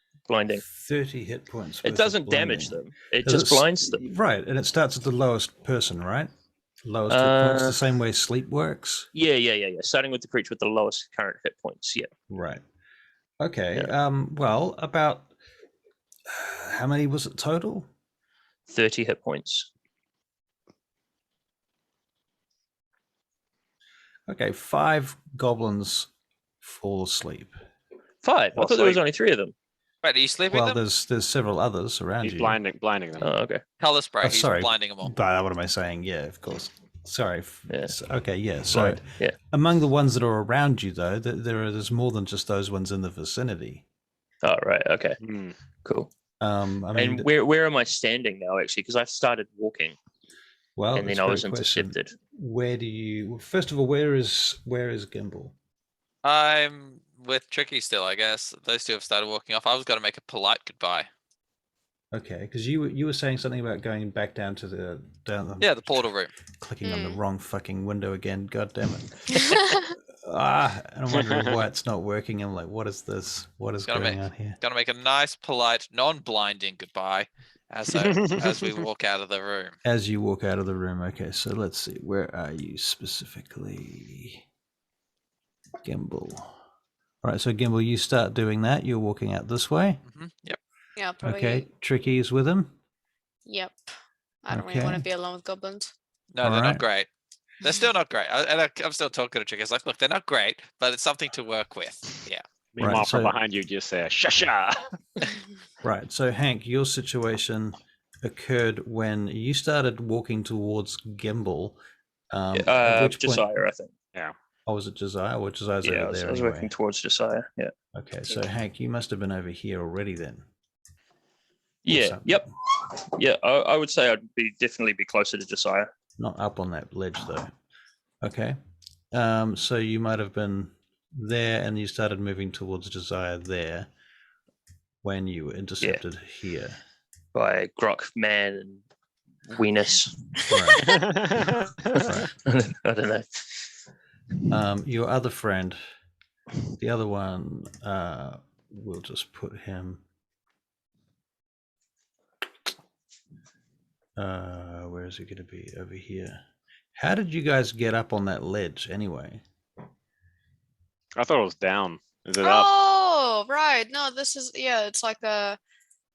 30 hit points. It doesn't damage them. It just blinds them. Right, and it starts at the lowest person, right? Lowest hit points, the same way sleep works? Yeah. Starting with the creature with the lowest current hit points, yeah. Right. Okay, Yeah. well, about... how many was it total? 30 hit points. Okay, 5 goblins fall asleep. 5? I Fall thought there was asleep. only 3 of them. Wait, are you sleeping Well, them? there's several others around He's you. blinding them. Oh, okay. Color spray. Oh, He's sorry. blinding them all. But what am I saying? Yeah, of course. Sorry. Yeah. Okay, yeah. So Yeah. among the ones that are around you, though, there's more than just those ones in the vicinity. Oh, right. Okay. Hmm. Cool. I mean, And where am I standing now, actually? Because I've started walking, well, and that's then a I was great question. intercepted. Where do you? First of all, where is Gimbal? I'm with Tricky still, I guess. Those two have started walking off. I was going to make a polite goodbye. Okay, because you were saying something about going back down to the Yeah, the portal room. clicking on the wrong fucking window again. God damn it! And I'm wondering why it's not working. I'm like, what is this? What is going on here? Going to make a nice, polite, non-blinding goodbye as we walk out of the room. As you walk out of the room, okay. So let's see, where are you specifically? Gimbal. All right, so Gimbal, you start doing that. You're walking out this way. Yep. Yeah, probably. Okay, Tricky is with him. Yep. I don't really want to Okay. be alone with goblins. No, All they're right. not great. They're still not great. I'm still talking to Tricky. It's like, look, they're not great, but it's something to work with. Yeah. Meanwhile, Right, from so- behind you, just say "Shasha." Right, so Hank, your situation occurred when you started walking towards Gimbal. At which point, Josiah, I think. oh, was it Josiah? Or Josiah's Yeah, I over was, there I was anyway. working towards Josiah. Yeah. Okay, so Hank, you must have been over here already then. Yeah. something. Yep. Yeah. I would say I'd definitely be closer to Josiah. Not up on that ledge though. Okay. So you might have been there and you started moving towards Josiah there when you were intercepted here. By Grok Man and Weenus. Right. I don't know. Your other friend, the other one, we'll just put him. Where is he going to be? Over here. How did you guys get up on that ledge anyway? I thought it was down. Is it up? Oh, right. No, this is, yeah, it's like a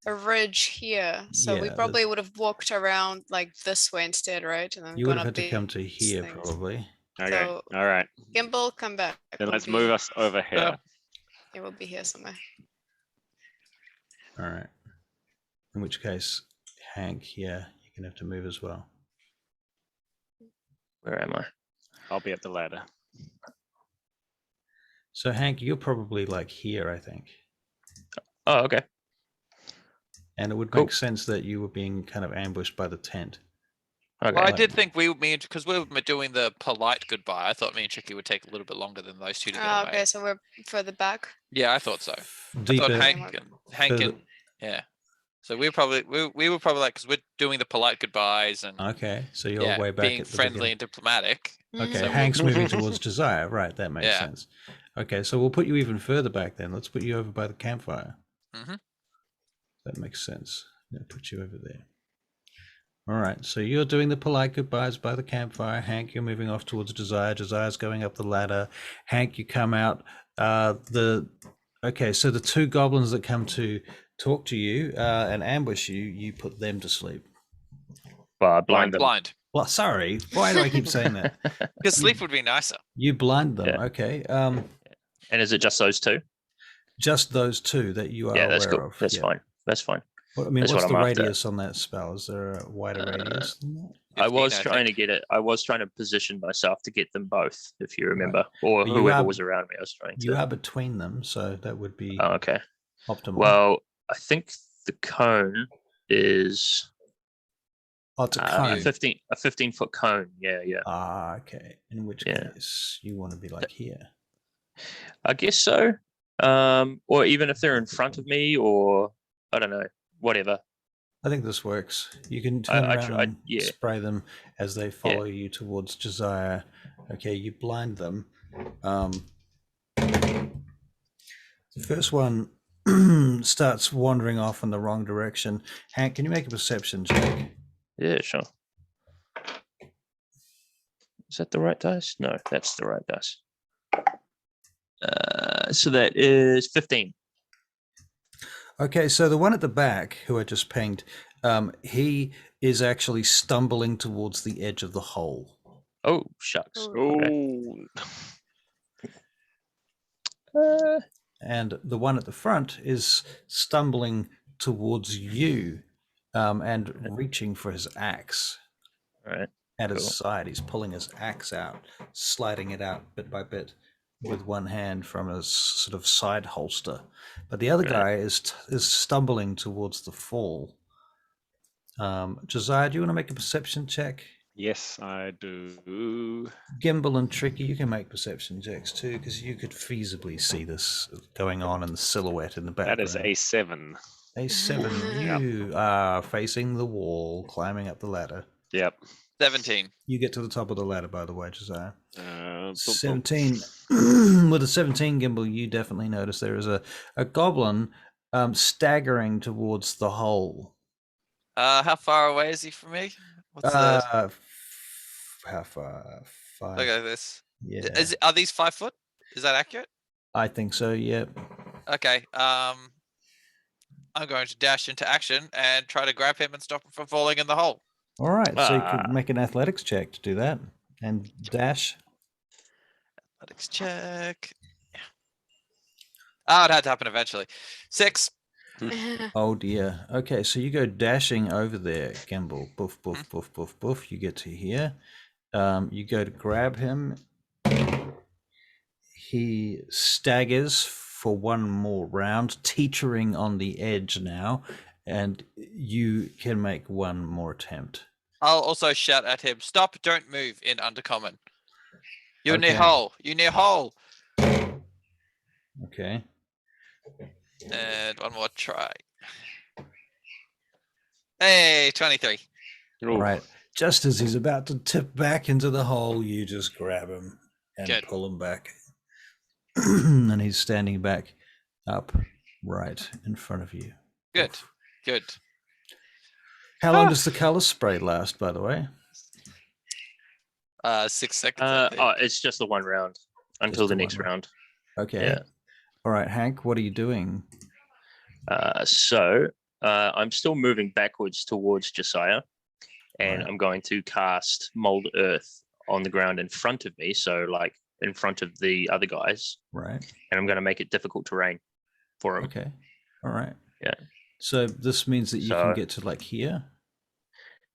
ridge here. So we Yeah, probably would have walked around like this way instead, right? And then You would gone have up had to come to these here things. probably. Okay. So- All right. Gimbal, come back. Then We'll let's be- move us over here. It will be here somewhere. All right. In which case, Hank, yeah, you're going to have to move as well. Where am I? I'll be at the ladder. So Hank, you're probably like here, I think. Oh, okay. And it would Cool. make sense that you were being kind of ambushed by the tent. Okay. Well, I did think because we were doing the polite goodbye, I thought me and Tricky would take a little bit longer than those two to get Oh, away. okay, so we're further back. Yeah, I thought so. I Deeper. thought Hank further- and yeah. So we were probably like, because we're doing the polite goodbyes and Okay, so you're yeah, way back being at the friendly beginning. and diplomatic. Okay, So Hank's moving towards Josiah. Right, that makes Yeah. sense. Okay, so we'll put you even further back then. Let's put you over by the campfire. Mhm. That makes sense. I'm going to put you over there. All right, so you're doing the polite goodbyes by the campfire. Hank, you're moving off towards Josiah. Josiah's going up the ladder. Hank, you come out. Okay, so the two goblins that come to talk to you and ambush you, you put them to sleep. Blind them. Blind. Well, sorry, why do I keep saying that? Because sleep would be nicer. You blind them. Yeah. Okay. And is it just those two? Just those two that you are Yeah, that's aware cool. of. That's Yeah. fine. That's fine. Well, I mean, That's what's what the I'm after. radius on that spell? Is there a wider radius than that? 15, I was I trying to think. get it. I was trying to position myself to get them both, if you remember, or But you whoever are- was around me. I was trying You to. are between them, so that would be Oh, okay. optimal. Well, I think the cone is it's a a cone. 15-foot cone. Yeah. Okay. In which Yeah. case, you want to be like here. I guess so. Or even if they're in front of me, or I don't know, whatever. I think this works. You can turn around and yeah. spray them as they follow you towards Josiah. Okay, you blind them. The first one starts wandering off in the wrong direction. Hank, can you make a perception check? Yeah, sure. Is that the right dice? No, that's the right dice. So that is 15. Okay, so the one at the back, who I just pinged, he is actually stumbling towards the edge of the hole. Oh, shucks. Oh, Okay. And the one at the front is stumbling towards you and reaching for his axe. All right. At his side, he's pulling his axe out, sliding it out bit by bit with one hand from his sort of side holster. But the other guy is stumbling towards the fall. Josiah, do you want to make a perception check? yes, I do. Gimbal and Tricky, you can make perception checks too, because you could feasibly see this going on in the silhouette in the background. That is a 7. A7, you are facing the wall, climbing up the ladder. Yep. 17. You get to the top of the ladder, by the way, Josiah. 17. With a 17 gimbal, you definitely notice there is a goblin staggering towards the hole. How far away is he from me? What's the... How far? 5. Look at this. Yeah. Are these 5 foot? Is that accurate? I think so, yep. Okay. I'm going to dash into action and try to grab him and stop him from falling in the hole. All right, so you could make an athletics check to do that. And dash. Athletics check. Yeah. Oh, it had to happen eventually. 6. Oh dear. Okay, so you go dashing over there, Gimbal. Boof, boof, boof, boof, boof. You get to here. You go to grab him. He staggers for one more round, teetering on the edge now, and you can make one more attempt. I'll also shout at him, stop, don't move in Undercommon. You're near hole. You near hole. Okay. And one more try. Hey, 23. All right. Just as he's about to tip back into the hole, you just grab him and pull him back. And he's standing back up right in front of you. Good. Good. How long does the color spray last, by the way? 6 seconds. It's just the one round until the next round. Okay. Yeah. All right, Hank, what are you doing? So I'm still moving backwards towards Josiah, and I'm going to cast Mold Earth on the ground in front of me, so like in front of the other guys. Right. And I'm going to make it difficult terrain for him. Okay. All right. Yeah. So this means that you can get to like here?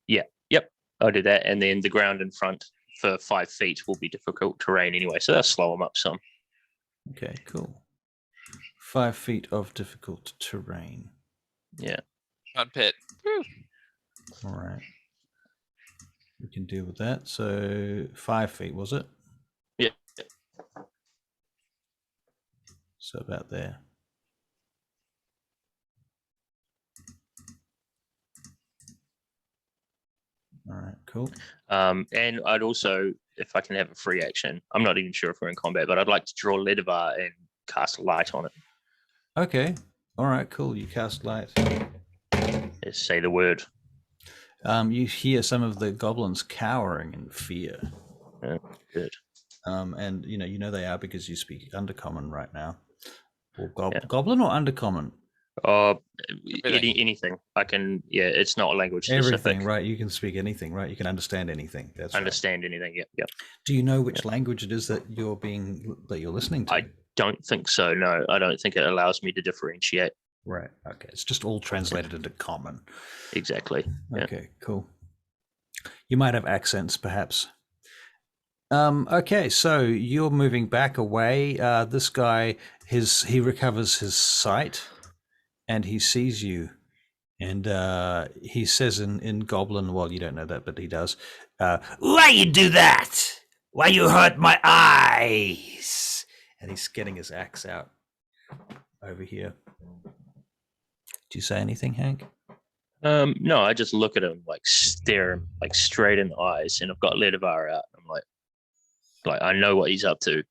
Yeah. Yep. I'll do that. And then the ground in front for 5 feet will be difficult terrain anyway. So that'll slow them up some. Okay, cool. 5 feet of difficult terrain. Yeah. On pit. Woo. All right. We can deal with that. So 5 feet, was it? Yeah. So about there. All right, cool. And I'd also, if I can have a free action, I'm not even sure if we're in combat, but I'd like to draw Ledivar and cast light on it. Okay. All right, cool. You cast light. Just say the word. You hear some of the goblins cowering in fear. Good. And you know they are because you speak Undercommon right now. Or Goblin or Undercommon? Anything. I can. Yeah, it's not language specific. Everything, right? You can speak anything, right? You can understand anything. That's understand anything. Yep. Do you know which language it is that you're listening to? I don't think so. No, I don't think it allows me to differentiate. Right. Okay. It's just all translated into common. Exactly. Yeah. Okay. Cool. You might have accents, perhaps. Okay, so you're moving back away. This guy, he recovers his sight, and he sees you, and he says in Goblin, well, you don't know that, but he does. Why you do that? Why you hurt my eyes? And he's getting his axe out over here. Do you say anything, Hank? No, I just look at him, like stare him like straight in the eyes, and I've got Ledavar out. I'm like I know what he's up to.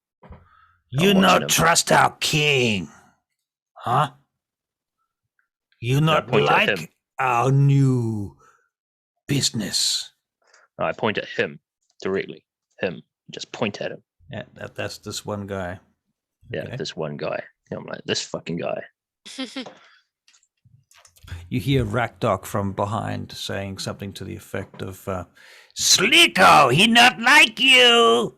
You not trust our king, huh? You not like our new business. I point at him directly. Him, just point at him. Yeah, that's this one guy. Okay. Yeah, this one guy. I'm like, this fucking guy. You hear Rakdok from behind saying something to the effect of, Slicko, he not like you.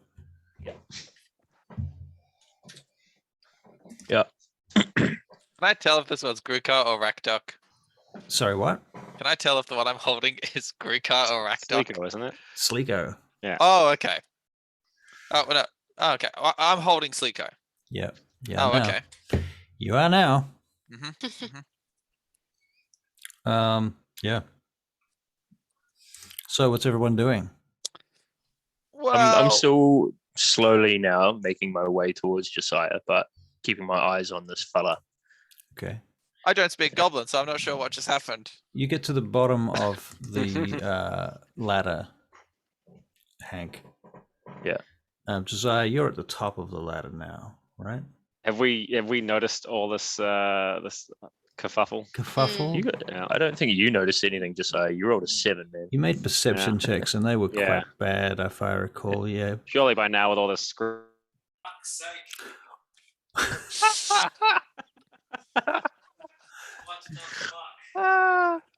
Yeah. Can I tell if this one's Grukar or Rakdok? Sorry, what? Can I tell if the one I'm holding is Grukar or Rakdok? Slicko, isn't it? Slicko. Yeah. Oh, okay. Oh, no. Oh, okay. I'm holding Slicko. Yeah. Oh, now. okay. You are now. Mm-hmm. Yeah. So what's everyone doing? Well, I'm still slowly now making my way towards Josiah, but keeping my eyes on this fella. Okay. I don't speak Goblin, so I'm not sure what just happened. You get to the bottom of the ladder, Hank. Yeah. Josiah, you're at the top of the ladder now, right? Have we noticed all this this kerfuffle? Kerfuffle? Yeah. I don't think you noticed anything, Josiah. You rolled a 7, man. You made perception checks, and they were quite bad, if I recall. Yeah. Surely by now, with all this screw.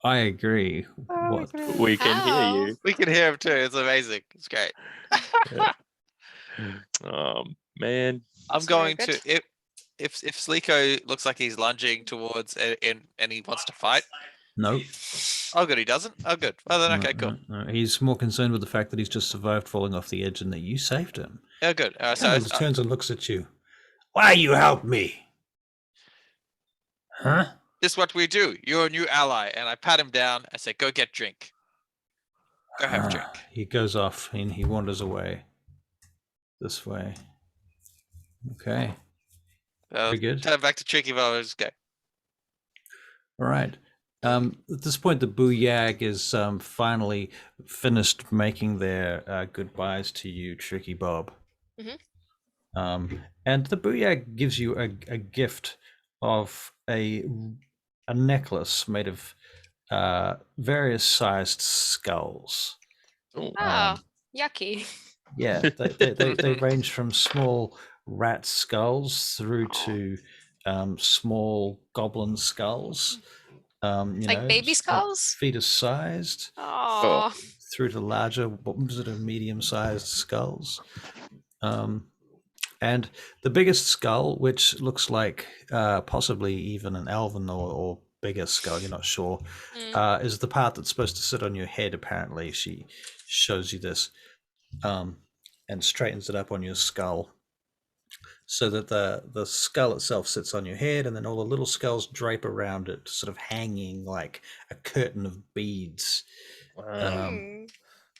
I agree. What? We can hear you. We can hear him too. It's amazing. It's great. Man. I'm going to if Slicko looks like he's lunging towards and he wants to fight. No. Oh, good, he doesn't. Oh, good. Well then, okay, cool. No. He's more concerned with the fact that he's just survived falling off the edge and that you saved him. Oh, good. So he turns and looks at you. Why you help me? Huh? This is what we do. You're a new ally, and I pat him down. I say, "Go get drink. Go have a drink." He goes off and he wanders away. This way. Okay. Very good. Turn back to Tricky Bob. Just go. All right. At this point, the Booyag is finally finished making their goodbyes to you, Tricky Bob. Mm-hmm. And the Booyag gives you a gift of a necklace made of various sized skulls. Yucky. Yeah, they range from small rat skulls through to small goblin skulls. Like baby skulls? Fetus sized. Oh. Through to larger, sort of medium sized skulls. And the biggest skull, which looks like possibly even an elven or bigger skull, you're not sure, is the part that's supposed to sit on your head, apparently. She shows you this and straightens it up on your skull so that the skull itself sits on your head, and then all the little skulls drape around it, sort of hanging like a curtain of beads. Wow.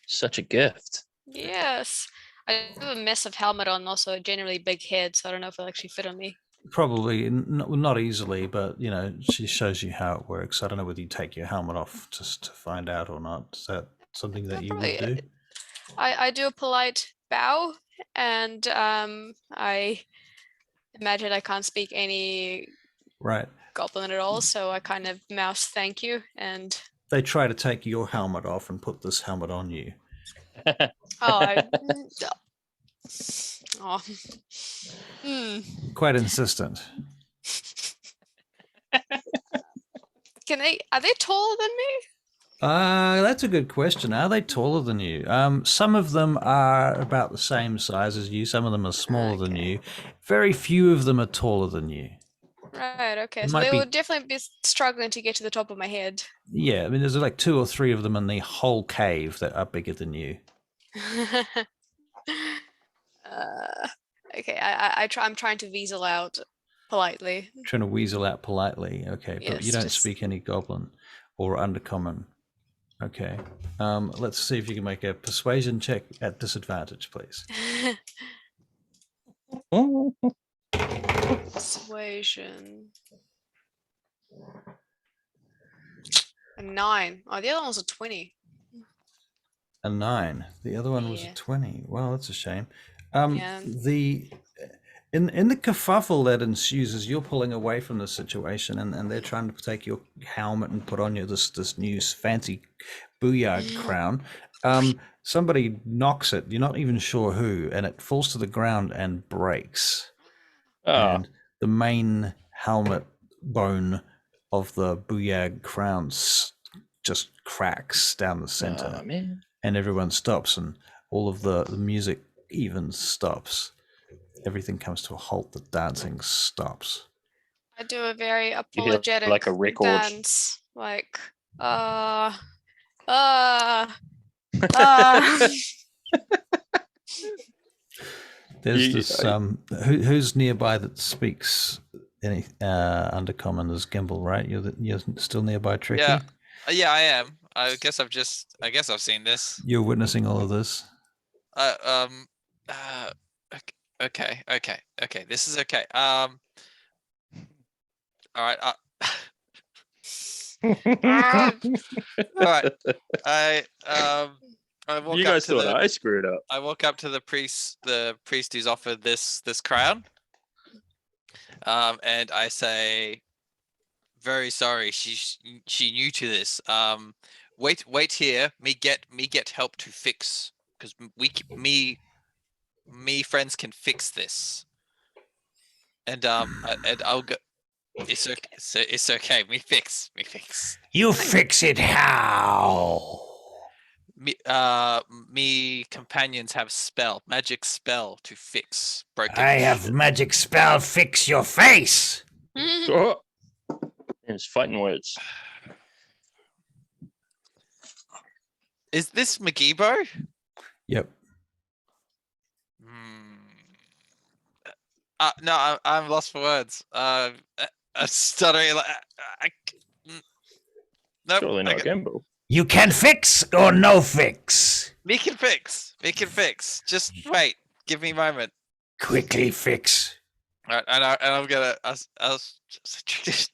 Such a gift. Yes. I have a massive helmet on, also a generally big head, so I don't know if it'll actually fit on me. Probably not easily, but she shows you how it works. I don't know whether you take your helmet off just to find out or not. Is that something that you would do? I do a polite bow, and I imagine I can't speak any Goblin at all, so I kind of mouth thank you, and they try to take your helmet off and put this helmet on you. Quite insistent. Are they taller than me? That's a good question. Are they taller than you? Some of them are about the same size as you. Some of them are smaller than you. Very few of them are taller than you. Right, okay. It So might they be- will definitely be struggling to get to the top of my head. Yeah, I mean, there's like 2 or 3 of them in the whole cave that are bigger than you. Okay, I'm trying to weasel out politely. Trying to weasel out politely. Okay, but you Yes, don't speak any Goblin or Undercommon. Okay. Let's see if you can make a persuasion check at disadvantage, please. Persuasion. A 9. Oh, the other one was a 20. A 9. The other one was a Yeah. 20. Well, that's a shame. Yeah. In the kerfuffle that ensues as you're pulling away from the situation and they're trying to take your helmet and put on you this new fancy booyah crown, somebody knocks it. You're not even sure who, and it falls to the ground and breaks. And the main helmet bone of the booyah crown just cracks down the center. Man. And everyone stops, and all of the music even stops. Everything comes to a halt. The dancing stops. I do a very hear, apologetic like, a record. dance, like There's this who's nearby that speaks any Undercommon as Gimbal, right? You're still nearby, Tricky? Yeah, I am. I guess I've seen this. You're witnessing all of this. Okay. This is okay. All right. All right. I walk You up guys to thought I screwed up. I walk up to the priest who's offered this crown. And I say, very sorry, she new to this. Wait here. Me get help to fix, because me friends can fix this. And I'll go. It's okay. It's okay. Me fix. You fix it how? Me companions have magic spell to fix broken. I have magic spell fix your face. Oh. It's fighting words. Is this McGeebo? Yep. No, I'm lost for words. I'm stuttering. Nope. Surely not Gimbal. You can fix or no fix. Me can fix. Just wait. Give me a moment. Quickly fix. All right, and I'm gonna. I'll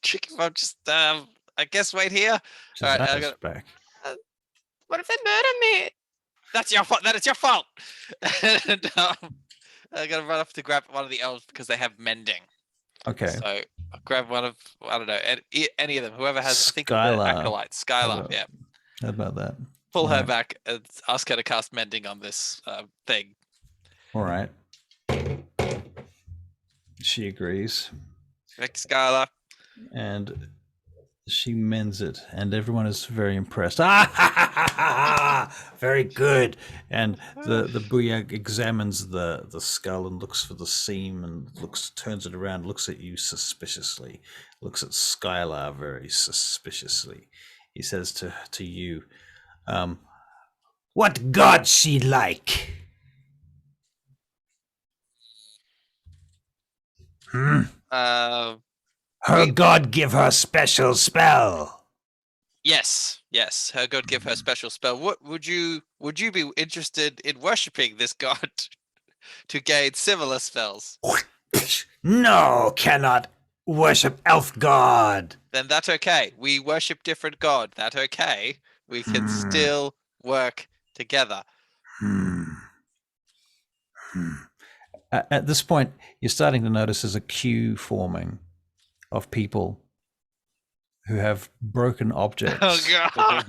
trick him. I'm just. I guess wait here. All right, I'm gonna. Back. what if they murder me? That's your fault. That is your fault. And I'm gonna run up to grab one of the elves because they have mending. Okay. So I'll grab one of, I don't know, any of them. Whoever has Skylar. acolyte. Skylar, yeah. How about that? Pull her back and ask her to cast mending on this thing. All right. She agrees. Thanks, Skylar. And she mends it, and everyone is very impressed. Very good. And the booyah examines the skull and looks for the seam and turns it around, looks at you suspiciously, looks at Skylar very suspiciously. He says to you, what god she like? Her god give her special spell. Yes. Her god give her special spell. What would you be interested in worshipping this god to gain similar spells? No, cannot worship elf god. Then that's okay. We worship different god. That okay. We can still work together. At this point, you're starting to notice there's a queue forming of people who have broken objects. Oh god!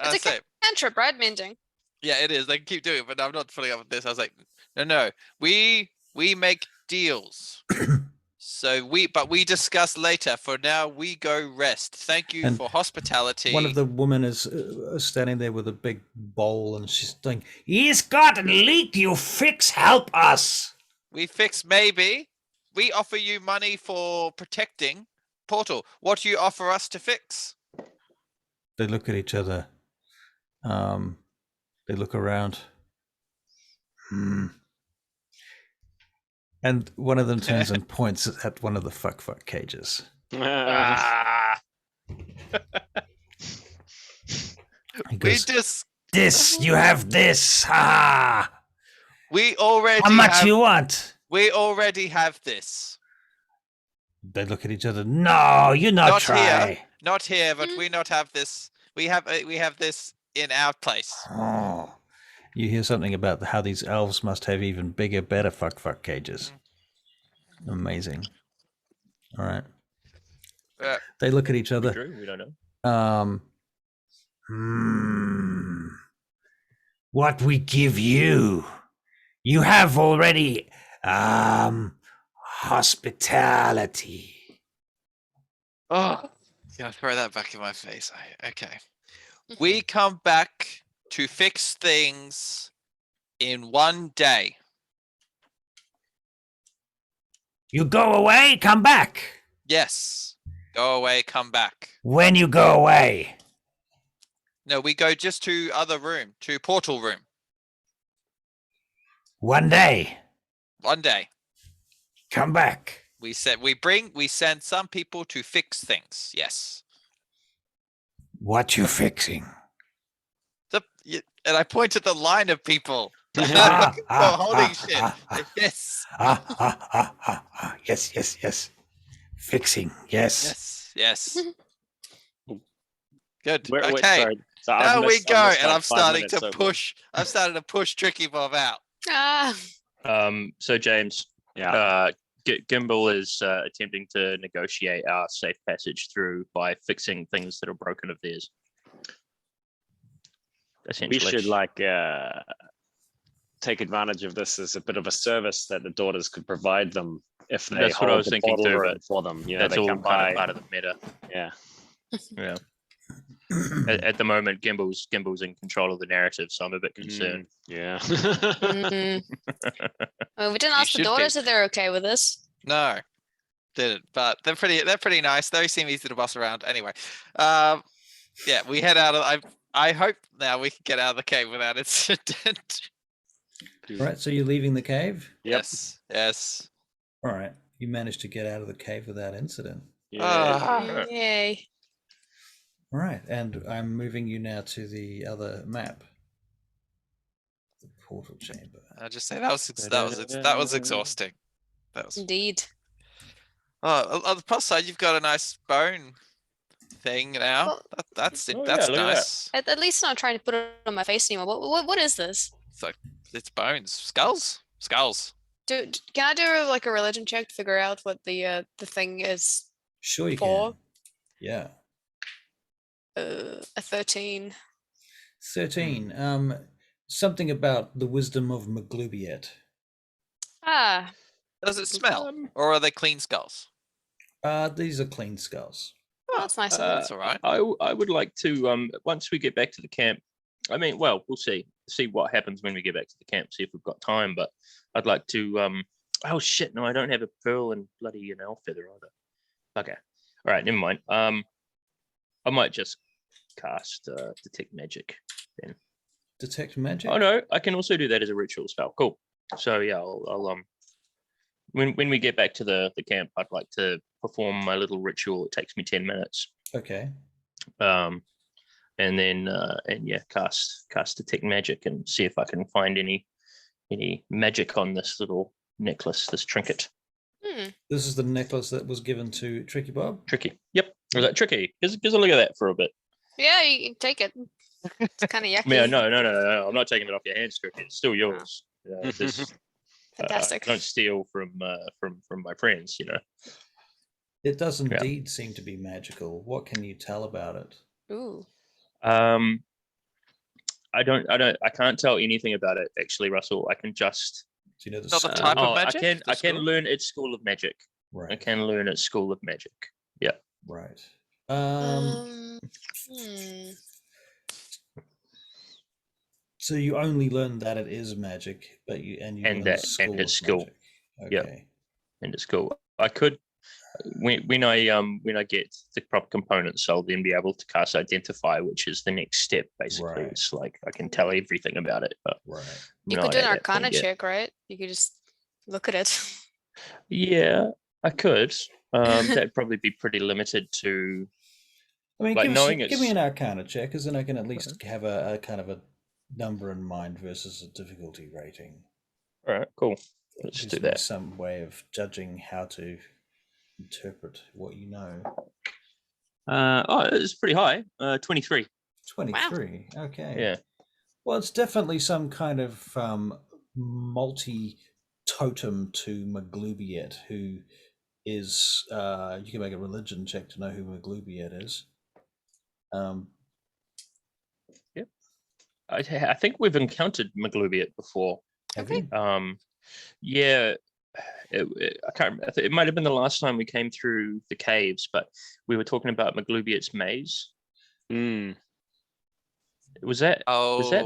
It's a cantrip, right? Mending. Yeah, it is. They can keep doing it, but I'm not putting up with this. I was like, no. We make deals. So we discuss later. For now, we go rest. Thank you And for hospitality. One of the women is standing there with a big bowl, and she's saying, "He's got a leak. You fix. Help us." We fix maybe. We offer you money for protecting Portal. What do you offer us to fix? They look at each other. They look around. And one of them turns and points at one of the fuck cages. He goes, "This, you have this. Ha! We already How much you want?" We already have this. They look at each other. "No, you not try." Here. Not here, but we not have this. We have this in our place. Oh. You hear something about how these elves must have even bigger, better fuck cages. Amazing. All right. They look at each other. True, we don't know. What we give you? You have already hospitality. Oh, yeah, throw that back in my face. Okay. We come back to fix things in 1 day. You go away, come back. Yes. Go away, come back. When you go away? No, we go just to other room, to portal room. 1 day. 1 day. Come back. We send some people to fix things. Yes. What you fixing? And I point at the line of people. Holding shit. Yes. Yes. Fixing. Yes. Yes. Good. Wait, okay. sorry. So Now we go, and I'm starting to to push. I'm starting to push Tricky Bob out. So James, Gimbal is attempting to negotiate our safe passage through by fixing things that are broken of theirs. We should take advantage of this as a bit of a service that the daughters could provide them if they That's what I was thinking too, but for them. You know, that's they all can kind buy. of part of the meta. Yeah. Yeah. At the moment, Gimbal's in control of the narrative, so I'm a bit concerned. Yeah. Well, we didn't ask the daughters if they're okay with this. No, didn't. But they're pretty nice. They seem easy to boss around. Anyway, yeah, we head out of. I hope now we can get out of the cave without incident. Right, so you're leaving the cave? Yep. Yes. All right, you managed to get out of the cave without incident. Yay. All right, and I'm moving you now to the other map. The portal chamber. I'll just say that was exhausting. That was Indeed. Oh, on the plus side, you've got a nice bone thing now. Well, that's look nice. At least not trying to put it on my face anymore. What is this? It's bones, skulls. Can I do like a religion check to figure out what the thing is? Sure you for? can. Yeah. A 13. 13. Something about the wisdom of Maglubiet. Does it smell, or are they clean skulls? These are clean skulls. Oh, that's nice. That's all right. I would like to once we get back to the camp. I mean, well, we'll see what happens when we get back to the camp. See if we've got time. But I'd like to. Oh shit! No, I don't have a pearl and bloody an elf feather either. Okay. All right. Never mind. I might just cast detect magic then. Detect magic? Oh no, I can also do that as a ritual spell. Cool. So yeah, I'll when we get back to the camp, I'd like to perform my little ritual. It takes me 10 minutes. Okay. And then cast detect magic and see if I can find any magic on this little necklace, this trinket. This is the necklace that was given to Tricky Bob? Tricky. Yep. Was that tricky? Gives a look at that for a bit. Yeah, you can take it. It's kind of yucky. Yeah, no. I'm not taking it off your hands, Tricky. It's still yours. Fantastic. Don't steal from my friends, you know. It does indeed seem to be magical. What can you tell about it? Ooh. I can't tell anything about it actually, Russell. I can just Do you know the Not the type of magic? I can learn its school of magic. Right. I can learn at School of Magic. Yeah. Right. So you only learn that it is magic, but you learn it's school. Magic. Okay. Yeah. And at school, I could when I get the proper components, I'll then be able to cast Identify, which is the next step. Basically, Right. It's like I can tell everything about it. But You could do an Arcana check, right? You could just look at it. Yeah, I could. That'd probably be pretty limited to. I mean, like give me an Arcana check, because then I can at least have a kind of a number in mind versus a difficulty rating. All right, cool. Let's do that. Some way of judging how to interpret what you know. It's pretty high. 23. 23. Wow. Okay. Yeah. Well, it's definitely some kind of multi-totem to Maglubiet, who is. You can make a religion check to know who Maglubiet is. Yep. I think we've encountered Maglubiet before. Have you? Yeah. I can't remember. It might have been the last time we came through the caves, but we were talking about Maglubiet's maze. Was that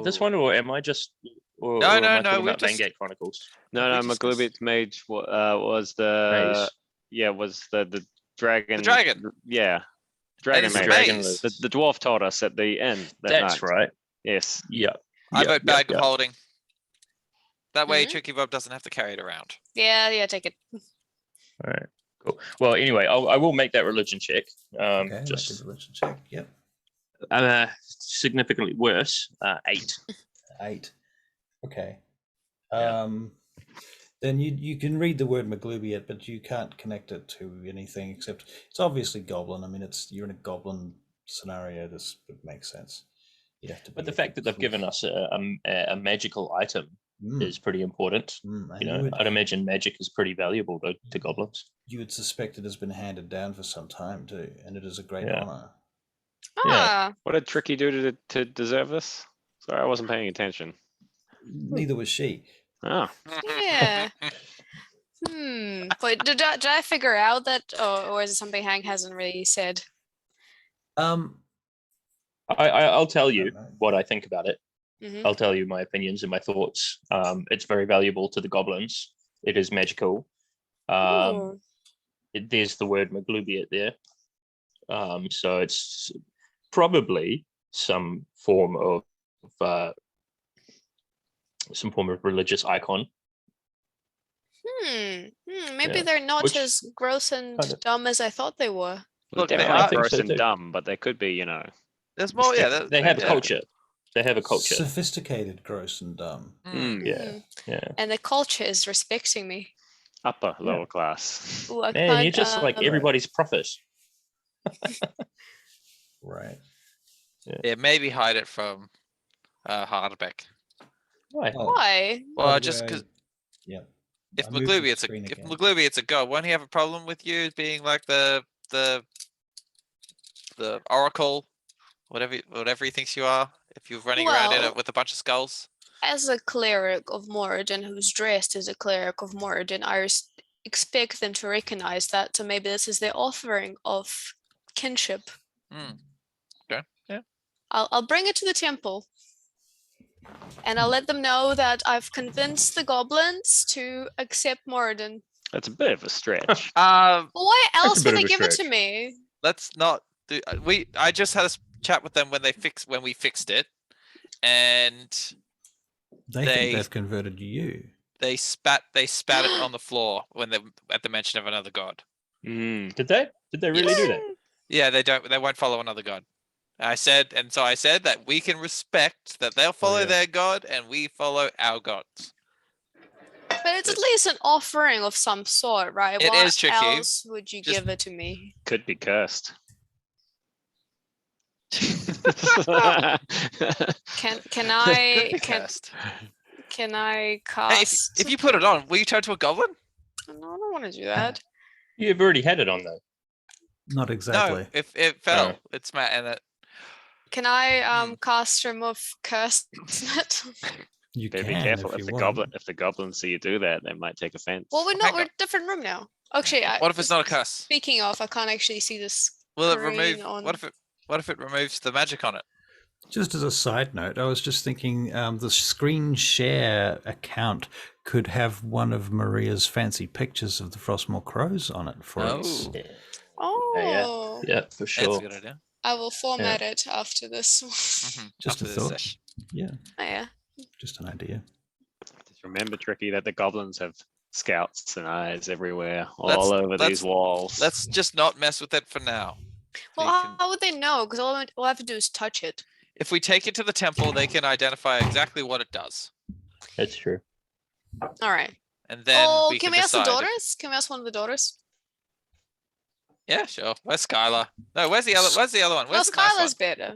this one, or am I just? Or am I talking about Vangate Chronicles? No, Maglubiet's mage was the maze. Was the dragon. The dragon. Yeah, dragon maze. The dwarf told us at the end. That's night. right. Yes. Yeah. I vote bag of holding. That way, Tricky Bob doesn't have to carry it around. Yeah, take it. All right, cool. Well, anyway, I will make that religion check. Okay, just religion check. Yep. Significantly worse. 8. 8. Okay. Yeah. Then you can read the word Maglubiet, but you can't connect it to anything except it's obviously Goblin. I mean, you're in a Goblin scenario. This would make sense. You have to. But the fact that they've given us a magical item is pretty important. I'd imagine magic is pretty valuable to goblins. You would suspect it has been handed down for some time too, and it is a great honor. Yeah. What did Tricky do to deserve this? Sorry, I wasn't paying attention. Neither was she. Oh. Yeah. But did I figure out that, or is it something Hank hasn't really said? I'll tell you what I think about it. Mm-hmm. I'll tell you my opinions and my thoughts. It's very valuable to the goblins. It is magical. There's the word Maglubiet there. So it's probably some form of religious icon. Maybe they're not as gross and dumb as I thought they were. Look, they are gross and dumb, but they could be, There's more. Yeah, they have a culture. They have a culture. Sophisticated, gross, and dumb. Yeah. And the culture is respecting me. Upper, lower class. Ooh, Man, you're just like everybody's prophet. Right. Yeah, maybe hide it from Hardbeck. Why? Why? Well, just because. Yeah. If Maglubiet's a god, won't he have a problem with you being like the oracle, whatever he thinks you are? If you're running around in it with a bunch of skulls. As a cleric of Moradin who's dressed as a cleric of Moradin, I expect them to recognize that. So maybe this is their offering of kinship. Okay. Yeah. I'll bring it to the temple. And I'll let them know that I've convinced the goblins to accept Moradin. That's a bit of a stretch. Why else would they give it to me? Let's not do. I just had a chat with them when we fixed it, and they think they've converted you. They spat it on the floor when at the mention of another god. Did they? Did they really do that? Yeah, they don't. They won't follow another god. I said that we can respect that they'll follow their god and we follow our gods. But it's at least an offering of some sort, right? It is tricky. Why else would you give it to me? Could be cursed. Can I cast? Hey, if you put it on, will you turn to a goblin? No, I don't want to do that. You've already had it on though. Not exactly. No, if it fell, it's Matt and it. Can I cast remove curse? You Better can be careful if if you the want. goblins see you do that, they might take offense. Well, we're Hang not. We're on. in a different room now. Actually, What if it's not a curse? Speaking of, I can't actually see this. Will it screen remove? on- What if it removes the magic on it? Just as a side note, I was just thinking the screen share account could have one of Maria's fancy pictures of the Frostmoor Crows on it for us. Yeah. Oh, Yeah, for That's sure. a good idea. I will format it after this. Just After a this thought. session. Yeah, Oh, yeah. just an idea. Just remember, Tricky, that the goblins have scouts and eyes everywhere, Let's- all over let's- these walls. Let's just not mess with it for now. Well, They can- how would they know? Because all I have to do is touch it. If we take it to the temple, they can identify exactly what it does, That's true. All right. and then we can we ask the decide if- daughters? Can we ask one of the daughters? Yeah, sure. Where's Skylar? No, where's the other? Where's the other one? No, Where's the nice Skylar's one? better.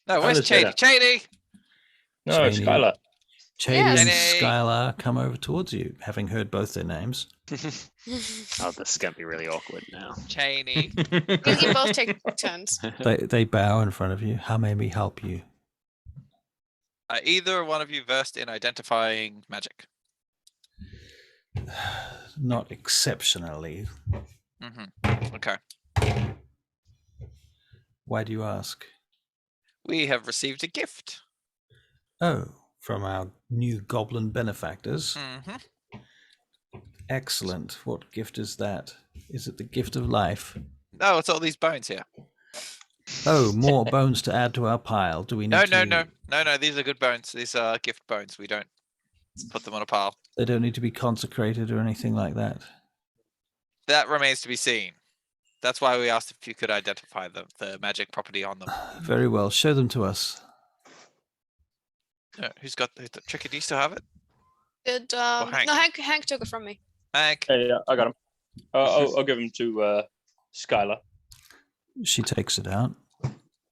No, where's Skylar's Chady? better. Chady! No, Cheney. Skylar. Chady Yes. and Jenny. Skylar come over towards you, having heard both their names. Oh, this is gonna be really awkward now. Cheney. You can both take turns. They bow in front of you. How may we help you? Either one of you versed in identifying magic? Not exceptionally. Okay. Why do you ask? We have received a gift. Oh, from our new goblin benefactors. Mm-hmm. Excellent. What gift is that? Is it the gift of life? No, it's all these bones here. Oh, more bones to add to our pile. Do we need No, to... no. These are good bones. These are gift bones. We don't put them on a pile. They don't need to be consecrated or anything like that. That remains to be seen. That's why we asked if you could identify the magic property on them. Very well. Show them to us. Who's got the Tricky? Do you still have it? Did Hank. no, Hank took it from me. Hank. Yeah, I got him. I'll give him to Skylar. She takes it out.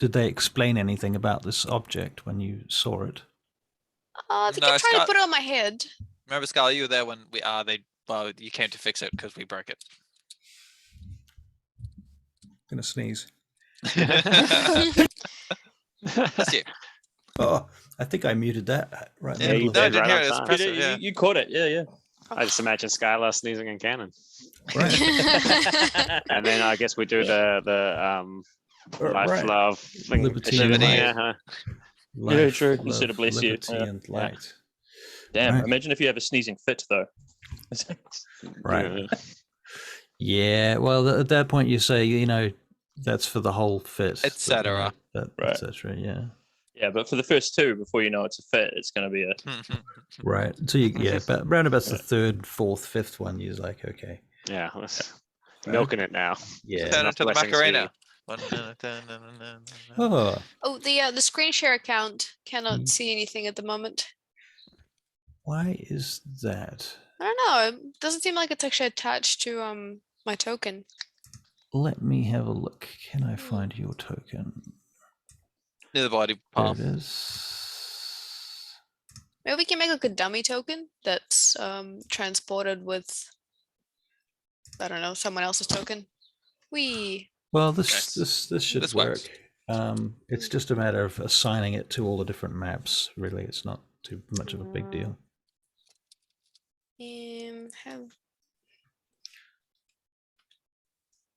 Did they explain anything about this object when you saw it? They No, kept trying to Scott- put it on my head. Remember, Scarlet, you were there when you came to fix it because we broke it. Gonna sneeze. That's you. Oh, I think I muted that right Yeah, in you the No, I middle did. of didn't right hear on it. It's time. impressive. Yeah. You caught it. Yeah. I just imagine Skylar sneezing in canon. it. Right. And then I guess we do the life, Right. love, thing. Liberty and Liberty. light. Yeah, Life, true. love, Consider bless you. liberty Yeah. and light. Damn. Right. Imagine if you have a sneezing fit though. Right. Yeah. Well, at that point, you say, that's for the whole fit, Et cetera. Right. etc. Yeah. Yeah, but for the first two, before you know it's a fit, it's going to be a. Right. So but round about the third, fourth, fifth one, you're like, okay. yeah. Let's milking it now. Yeah. Turn enough into the blessings Macarena. Oh, Oh, the screen share account cannot see anything at the moment. why is that? I don't know. It doesn't seem like it's actually attached to my token. Let me have a look. Can I find your token? Near the body There path. it is. Maybe we can make like a dummy token that's transported with, I don't know, someone else's token. Well, Yes. this should This work. works. It's just a matter of assigning it to all the different maps. Really, it's not too much of a big deal. Have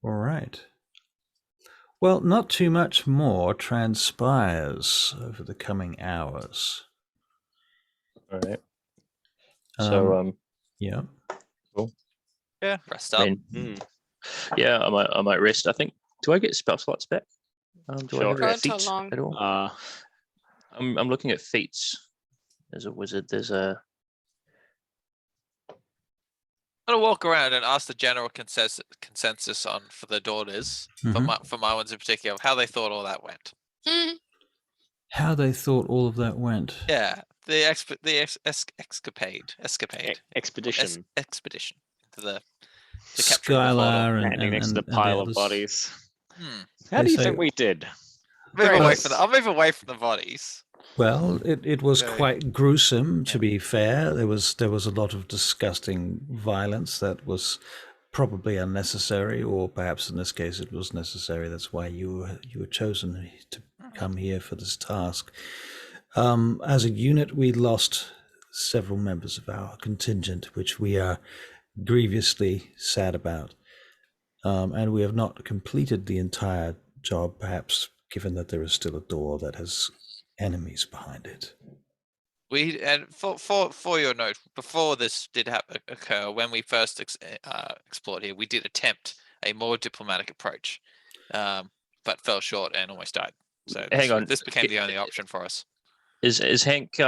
All right. Well, not too much more transpires over the coming hours. All right. So Yeah. Yeah, rest up. Yeah, I might rest. I think. Do I get spell slots back? Do I Sure. have Go until feats long. at all? I'm looking at feats. As a wizard, there's a. I'm gonna walk around and ask the general consensus on for the daughters, Mhm. for my ones in particular, how they thought all that went. How they thought all of that went. Yeah, the escapade, Expedition. expedition to the to capture the Skylar and, Standing next to the and pile of others. bodies. Hmm. How They do you say- think we did? I'll move away from the bodies. Well, it was Okay. quite gruesome, to be fair. There was a lot of disgusting violence that was probably unnecessary, or perhaps in this case it was necessary. That's why you were chosen to come here for this task. As a unit, we lost several members of our contingent, which we are grievously sad about. And we have not completed the entire job, perhaps given that there is still a door that has enemies behind it. And for your note, before this did occur, when we first explored here, we did attempt a more diplomatic approach, but fell short and almost died. So Hang on, this became the only option for us. Is Hank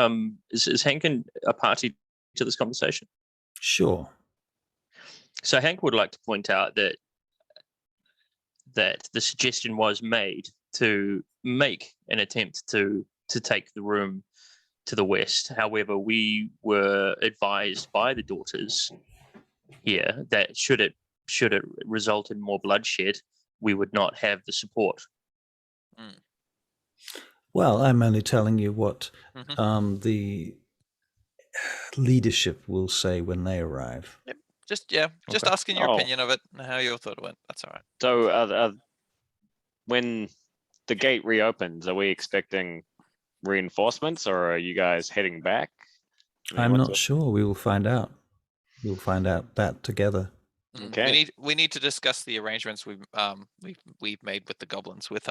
is Hank a party to this conversation? Sure. So Hank would like to point out that the suggestion was made to make an attempt to take the room to the west. However, we were advised by the daughters here that should it result in more bloodshed, we would not have the support. Well, I'm only telling you what the leadership will say when they arrive. Yep. Just asking your opinion of it and how you thought it went. That's all right. So when the gate reopens, are we expecting reinforcements, or are you guys heading back? I'm not sure. We will find out. We'll find out that together. Okay. We need to discuss the arrangements we've made with the goblins with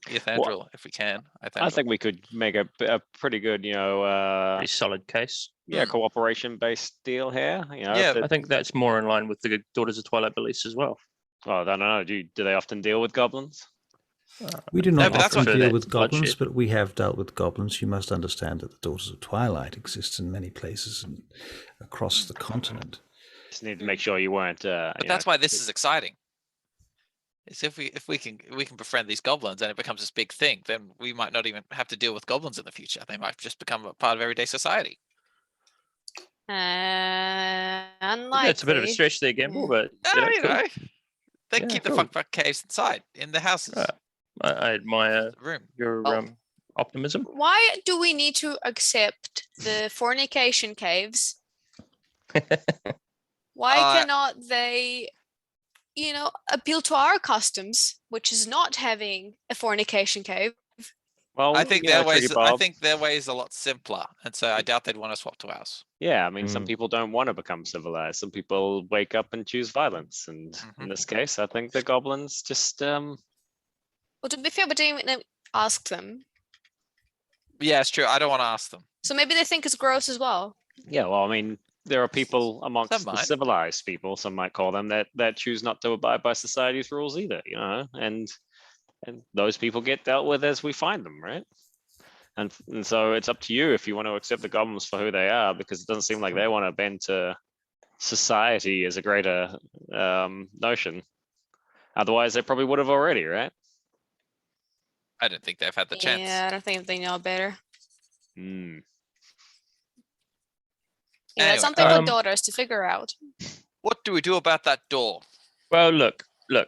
Ethandril, if we can. I think we could make a pretty good, Pretty solid case. cooperation-based deal here. I think that's more in line with the Daughters of Twilight beliefs as well. Oh, I don't know. Do they often deal with goblins? We do not often deal with bloodshed. goblins, but we have dealt with goblins. You must understand that the Daughters of Twilight exist in many places and across the continent. Just need to make sure you weren't. But that's why this is exciting. Is if we can befriend these goblins and it becomes this big thing, then we might not even have to deal with goblins in the future. They might just become a part of everyday society. Unlikely. It's a bit of a stretch there, Gamble, but They Yeah, keep cool. the fuck caves inside in the houses. I admire The room. your optimism. Why do we need to accept the fornication caves? Why cannot they, appeal to our customs, which is not having a fornication cave? Well, I think their way is a lot simpler, and so I doubt they'd want to swap to ours. Yeah, I mean, some people don't want to become civilized. Some people wake up and choose violence, and in this case, I think the goblins just. Well, to be fair, but didn't even ask them. Yeah, it's true. I don't want to ask them. So maybe they think it's gross as well. Yeah, well, I mean, there are people amongst Some the might. civilized people, some might call them, that choose not to abide by society's rules either, and those people get dealt with as we find them, right? And so it's up to you if you want to accept the goblins for who they are, because it doesn't seem like they want to bend to society as a greater notion. Otherwise, they probably would have already, right? I don't think they've had the chance. Yeah, I don't think they know better. Hmm. Yeah, Anyway, something with daughters to figure out. What do we do about that door? Well, look,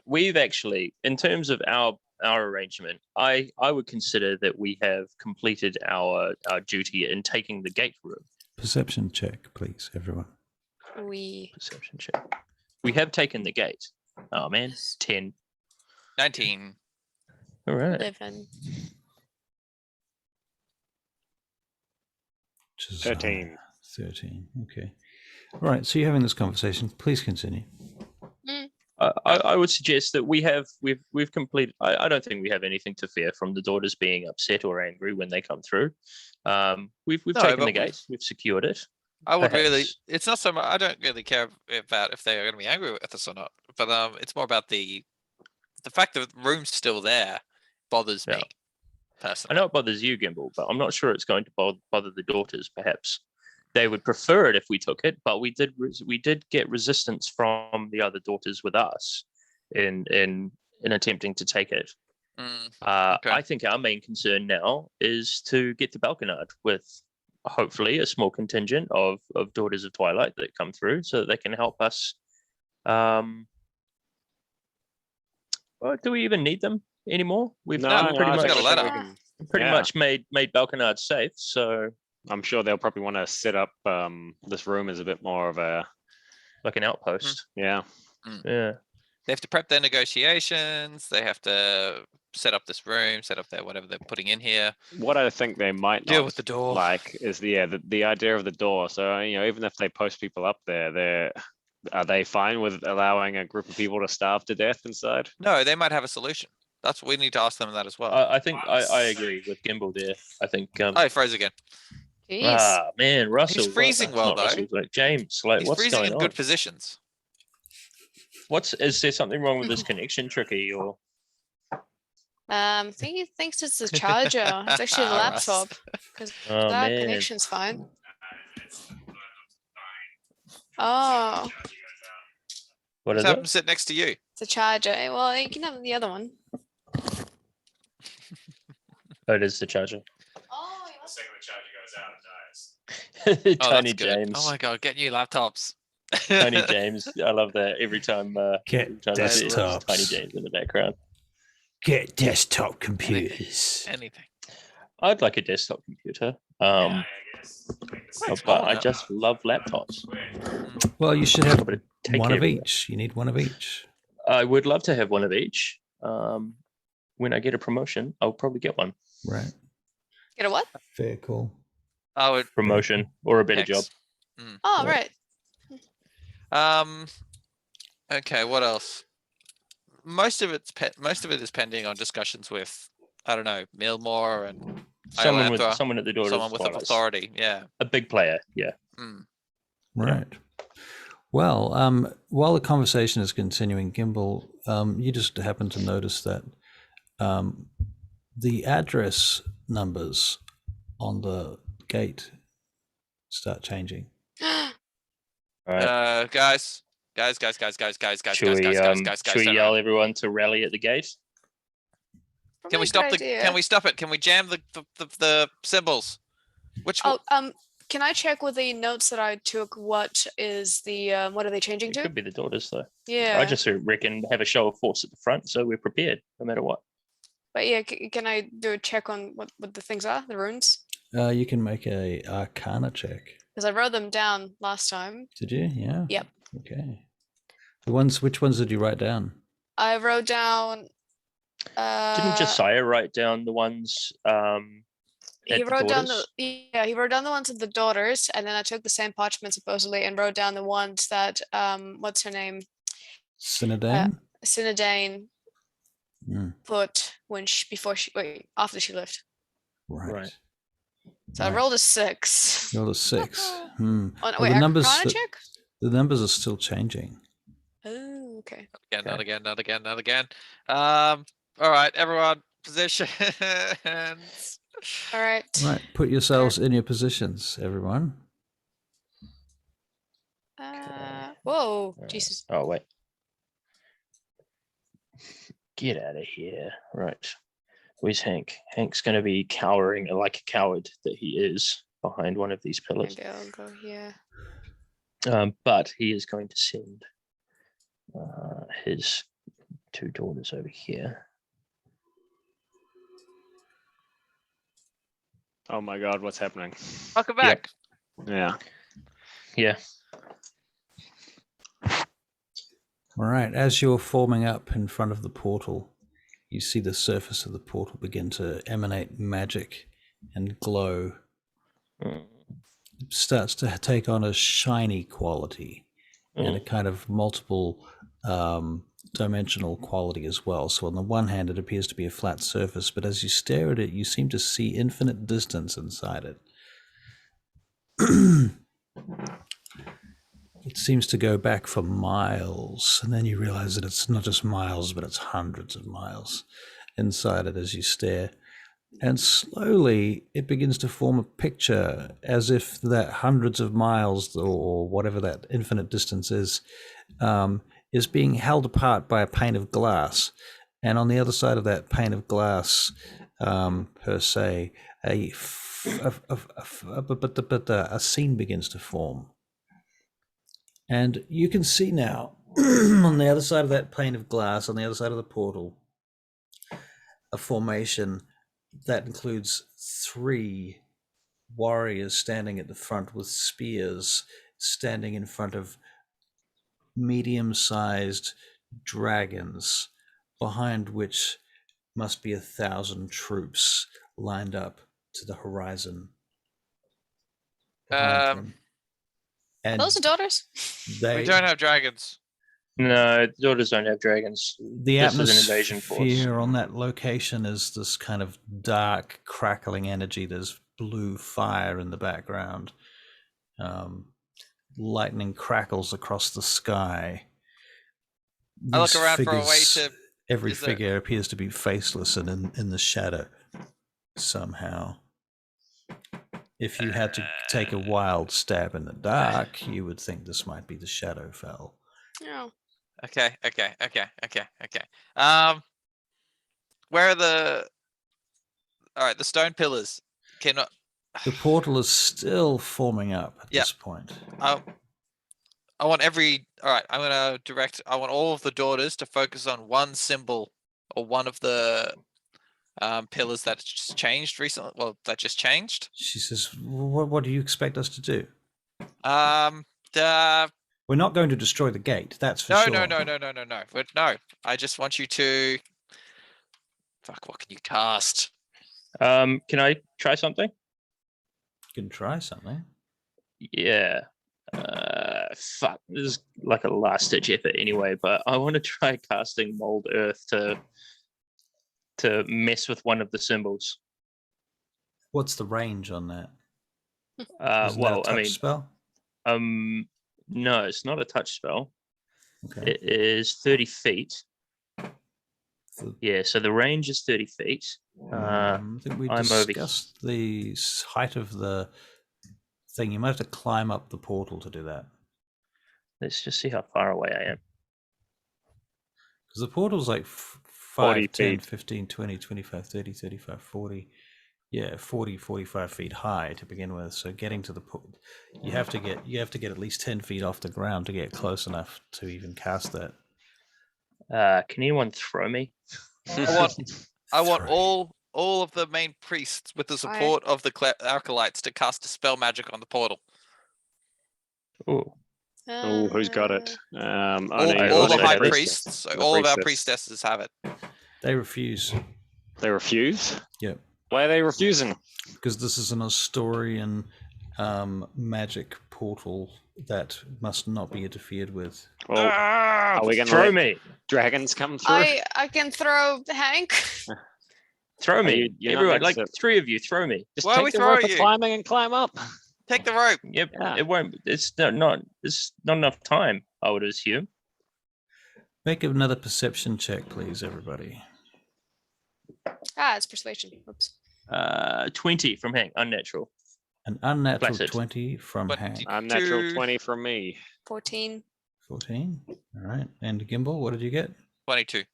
we've actually, in terms of our arrangement, I would consider that we have completed our duty in taking the gate room. Perception check, please, everyone. Perception check. We have taken the gate. Oh man, 10. 19. All right. 11. 13. 13. Okay. All right. So you're having this conversation. Please continue. I would suggest that we've completed. I don't think we have anything to fear from the daughters being upset or angry when they come through. We've taken the gate. We've secured it. I would really. It's not so much. I don't really care about if they are going to be angry with us or not. But it's more about the fact that the room's still there bothers me personally. I know it bothers you, Gimbal, but I'm not sure it's going to bother the daughters. Perhaps they would prefer it if we took it, but we did get resistance from the other daughters with us in attempting to take it. Okay. I think our main concern now is to get to Belkinard with hopefully a small contingent of Daughters of Twilight that come through, so that they can help us. Well, do we even need them anymore? We've pretty much made Belkinard safe, so I'm sure they'll probably want to set up this room as a bit more of like an outpost. Yeah. Yeah. They have to prep their negotiations. They have to set up this room, set up their whatever they're putting in here. What I think they might Deal not with the door. like is the idea of the door. So even if they post people up there, are they fine with allowing a group of people to starve to death inside? No, they might have a solution. That's what we need to ask them that as well. I think I agree with Gimbal there. I think. Oh, he froze again. Jeez. Man, Russell. He's freezing that's well not though. Russell, like James, like He's what's freezing going in on? good positions. Is there something wrong with this connection, Tricky, or? I think he thinks it's the charger. It's actually the Russ. laptop because Oh that man. connection's fine. Oh, What What's is happened it? to sit next to you? it's a charger. Well, you can have the other one. Oh, it is the charger. Oh, The second the charger goes out, it dies. Oh, Tony that's good. James. Oh my god, get new laptops. Tony James. I love that every time. Get every time I see it, it's desktops. Tony James in the background. Get desktop computers. Anything. I'd like a desktop computer. I guess. But I just love laptops. Well, you should have But it take one of everywhere. each. You need one of each. I would love to have one of each. When I get a promotion, I'll probably get one. Right. get a what? Fair call. Oh, it, Promotion or a better X. job. Oh, Yeah. right. Okay, what else? Most of it is pending on discussions with, I don't know, Millmore and Someone Iolantha, someone at the door. someone with an authority. Yeah. A big player. Yeah. Mm. Right. Well, while the conversation is continuing, Gimbal, you just happen to notice that the address numbers on the gate start changing. All right. Guys. Should we yell everyone to rally at the gate? Can we Probably a stop good the? idea. Can we stop it? Can we jam the symbols? Which? Oh, can I check with the notes that I took? What is the? What are they changing It to? could be the daughters, though. Yeah. I just reckon have a show of force at the front, so we're prepared no matter what. But yeah, can I do a check on what the things are, the runes? You can make a Arcana check. Because I wrote them down last time. Did you? Yeah. Yep. Okay. Which ones did you write down? I wrote down. Didn't Josiah write down the ones? He wrote down he wrote down the ones of the daughters, and then I took the same parchment supposedly and wrote down the ones that what's her name? Sinadaen? Sinadaen Mm, put after she left. right. So I Right. rolled a 6. Rolled a 6. Hmm. Oh, no, Well, wait, the numbers Arcana that- check? The numbers are still changing. Oh, okay. Again, not Okay. again, not again, not again. All right, everyone, positions. All right. Right. Put yourselves in your positions, everyone. Whoa, Uh, Jesus. Oh wait. Get out of here. Right. Where's Hank? Hank's going to be cowering like a coward that he is behind one of these pillars. Maybe I'll go here. But he is going to send his two daughters over here. Oh my God, what's happening? Welcome back. Yeah. Yeah. All right. As you're forming up in front of the portal, you see the surface of the portal begin to emanate magic and glow. Mm. It starts to take on a shiny quality and a kind of multiple dimensional quality as well. So on the one hand, it appears to be a flat surface, but as you stare at it, you seem to see infinite distance inside it. It seems to go back for miles, and then you realize that it's not just miles, but it's hundreds of miles inside it as you stare. And slowly it begins to form a picture as if that hundreds of miles or whatever that infinite distance is being held apart by a pane of glass. And on the other side of that pane of glass, per se, a scene begins to form. And you can see now, on the other side of that pane of glass, on the other side of the portal, a formation that includes 3 warriors standing at the front with spears, standing in front of medium-sized dragons, behind which must be 1,000 troops lined up to the horizon. behind him. And Those are daughters. they, We don't have dragons. No, the daughters don't have dragons. the This is an invasion atmosphere force. on that location is this kind of dark, crackling energy. There's blue fire in the background. Lightning crackles across the sky. I look These around for a way figures- to. Every is there- figure appears to be faceless and in the shadow somehow. If you had to take a wild stab in the dark, you would think this might be the Shadowfell. Oh. Okay. Where are the? All right, the stone pillars. Cannot. The portal is still forming up at Yep. this point. I want every. All right, I'm gonna direct. I want all of the daughters to focus on one symbol or one of the pillars that just changed recently. Well, that just changed. She says, what do you expect us to do? The We're not going to destroy the gate, that's for no, sure. no. But no, I just want you to. Fuck! What can you cast? Can I try something? You can try something. Yeah. Fuck. This is like a last ditch effort anyway, but I want to try casting Mold Earth to mess with one of the symbols. What's the range on that? Isn't that Well, a touch I mean, spell? no, it's not a touch spell. Okay. It is 30 feet. So- Yeah, so the range is 30 feet. I think we I'm over discussed the height of the thing. You might have to climb up the portal to do that. Let's just see how far away I am. Because the portal's like 40 5, 10, feet. 15, 20, 25, 30, 35, 40. Yeah, 40, 45 feet high to begin with. So getting to the portal, you have to get at least 10 feet off the ground to get close enough to even cast that. Can anyone throw me? I want Throw. all of the main priests with the I- support of the acolytes to cast a spell magic on the portal. Oh, Oh, who's got it? All, Only all the also high have it. priests, so The all of our priestess. priestesses have it. They refuse. They refuse. Yep. Why are they refusing? Because this is an Astorian magic portal that must not be interfered with. Well, are we gonna throw let me! dragons come through? I can throw Hank. Throw Are me! you're not Everyone, meant like to- 3 of you, throw me. Just Why are we take the rope throwing of you? climbing and climb up. Take the rope. Yep, Yeah. it won't. It's not. It's not enough time. I would assume. Make another perception check, please, everybody. It's persuasion. Oops. 20 from Hank, unnatural. An unnatural Placid. 20 from But Hank. Unnatural Two. 20 from me. 14. 14. All right. And Gimbal, what did you get? 22.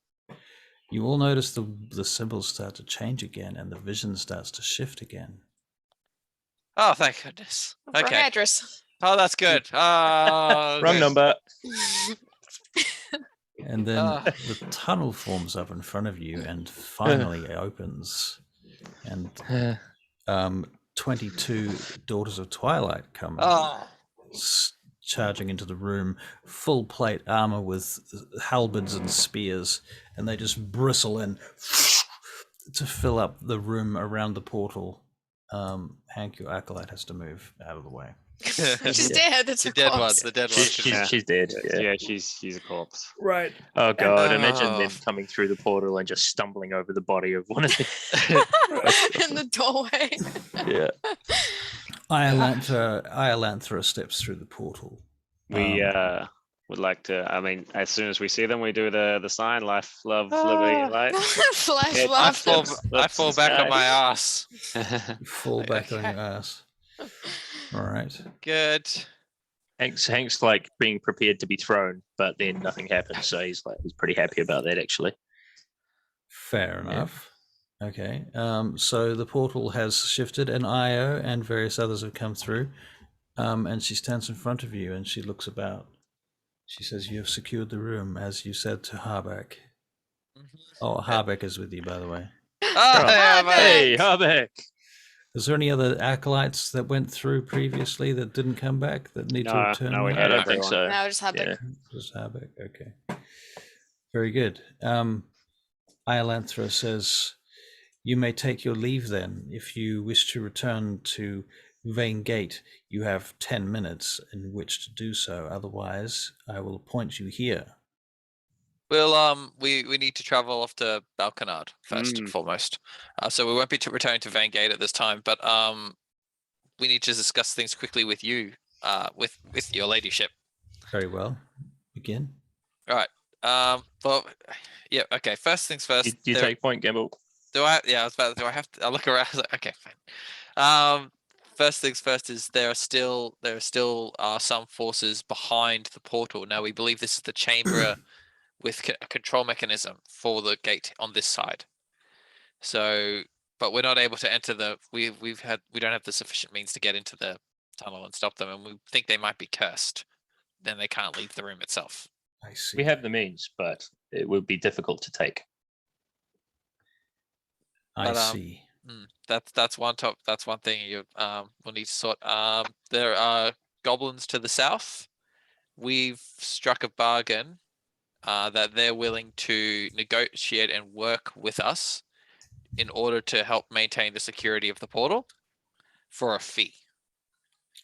You all notice the symbols start to change again and the vision starts to shift again. Oh, thank goodness. Wrong Okay. address. Oh, that's good. Oh, Wrong good. number. And then Ah. the tunnel forms up in front of you and finally opens. And 22 Daughters of Twilight come Oh, charging into the room, full plate armor with halberds and spears, and they just bristle in to fill up the room around the portal. Hank, your acolyte has to move out of the way. She's dead. It's the her dead corpse. ones. The dead ones. She's dead. Yeah. Yeah, she's a corpse. Right. Oh god! Imagine Oh. them coming through the portal and just stumbling over the body of one of them. In the doorway. Yeah. Iolanthra steps through the portal. We would like to. I mean, as soon as we see them, we do the sign: life, love, liberty, light. Flash Yeah, I love. fall, I That's fall the back on sky. my ass. You fall back on Okay. your ass. All right. Good. Hank's like being prepared to be thrown, but then nothing happens. So he's pretty happy about that actually. Fair enough. Okay. So the portal has shifted, and Io and various others have come through. And she stands in front of you, and she looks about. She says, "You have secured the room, as you said to Harbeck." Oh, Harbeck is with you, by the way. Oh, yeah, mate. Hey, Harbeck! Is there any other acolytes that went through previously that didn't come back that need to No, return? no, we now? I had don't think so. No, just have Yeah. it. Just Harbeck. Okay. Very good. Iolanthra says, "You may take your leave then. If you wish to return to Vane Gate, you have 10 minutes in which to do so. Otherwise, I will appoint you here." We'll we need to travel off to Belkinard first and foremost. So we won't be returning to Vane Gate at this time, but we need to discuss things quickly with you, with your ladyship. Very well. Begin. All right. Well, yeah. Okay. First things first. You take point, Gamble. Do I? Yeah. I was about. Do I have to? I look around. I was like, okay, fine. First things first is there are still some forces behind the portal. Now we believe this is the chamber with a control mechanism for the gate on this side. So, but we're not able to enter the. We don't have the sufficient means to get into the tunnel and stop them, and we think they might be cursed. Then they can't leave the room itself. I see. We have the means, but it would be difficult to take. I see. That's one top. That's one thing you will need to sort. There are goblins to the south. We've struck a bargain that they're willing to negotiate and work with us in order to help maintain the security of the portal for a fee.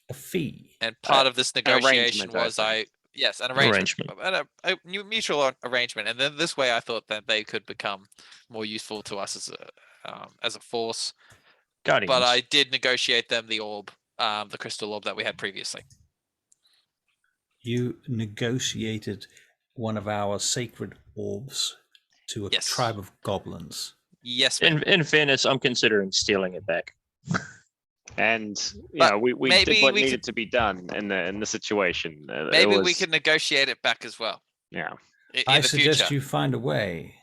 A fee. And part of this negotiation was an arrangement. A mutual arrangement. And then this way, I thought that they could become more useful to us as a force. Guardians. But I did negotiate them the orb, the crystal orb that we had previously. You negotiated one of our sacred orbs to a tribe of goblins. Yes. In fairness, I'm considering stealing it back. And we did what needed to be done in the situation. Maybe we can negotiate it back as well. Yeah. I suggest you find a way.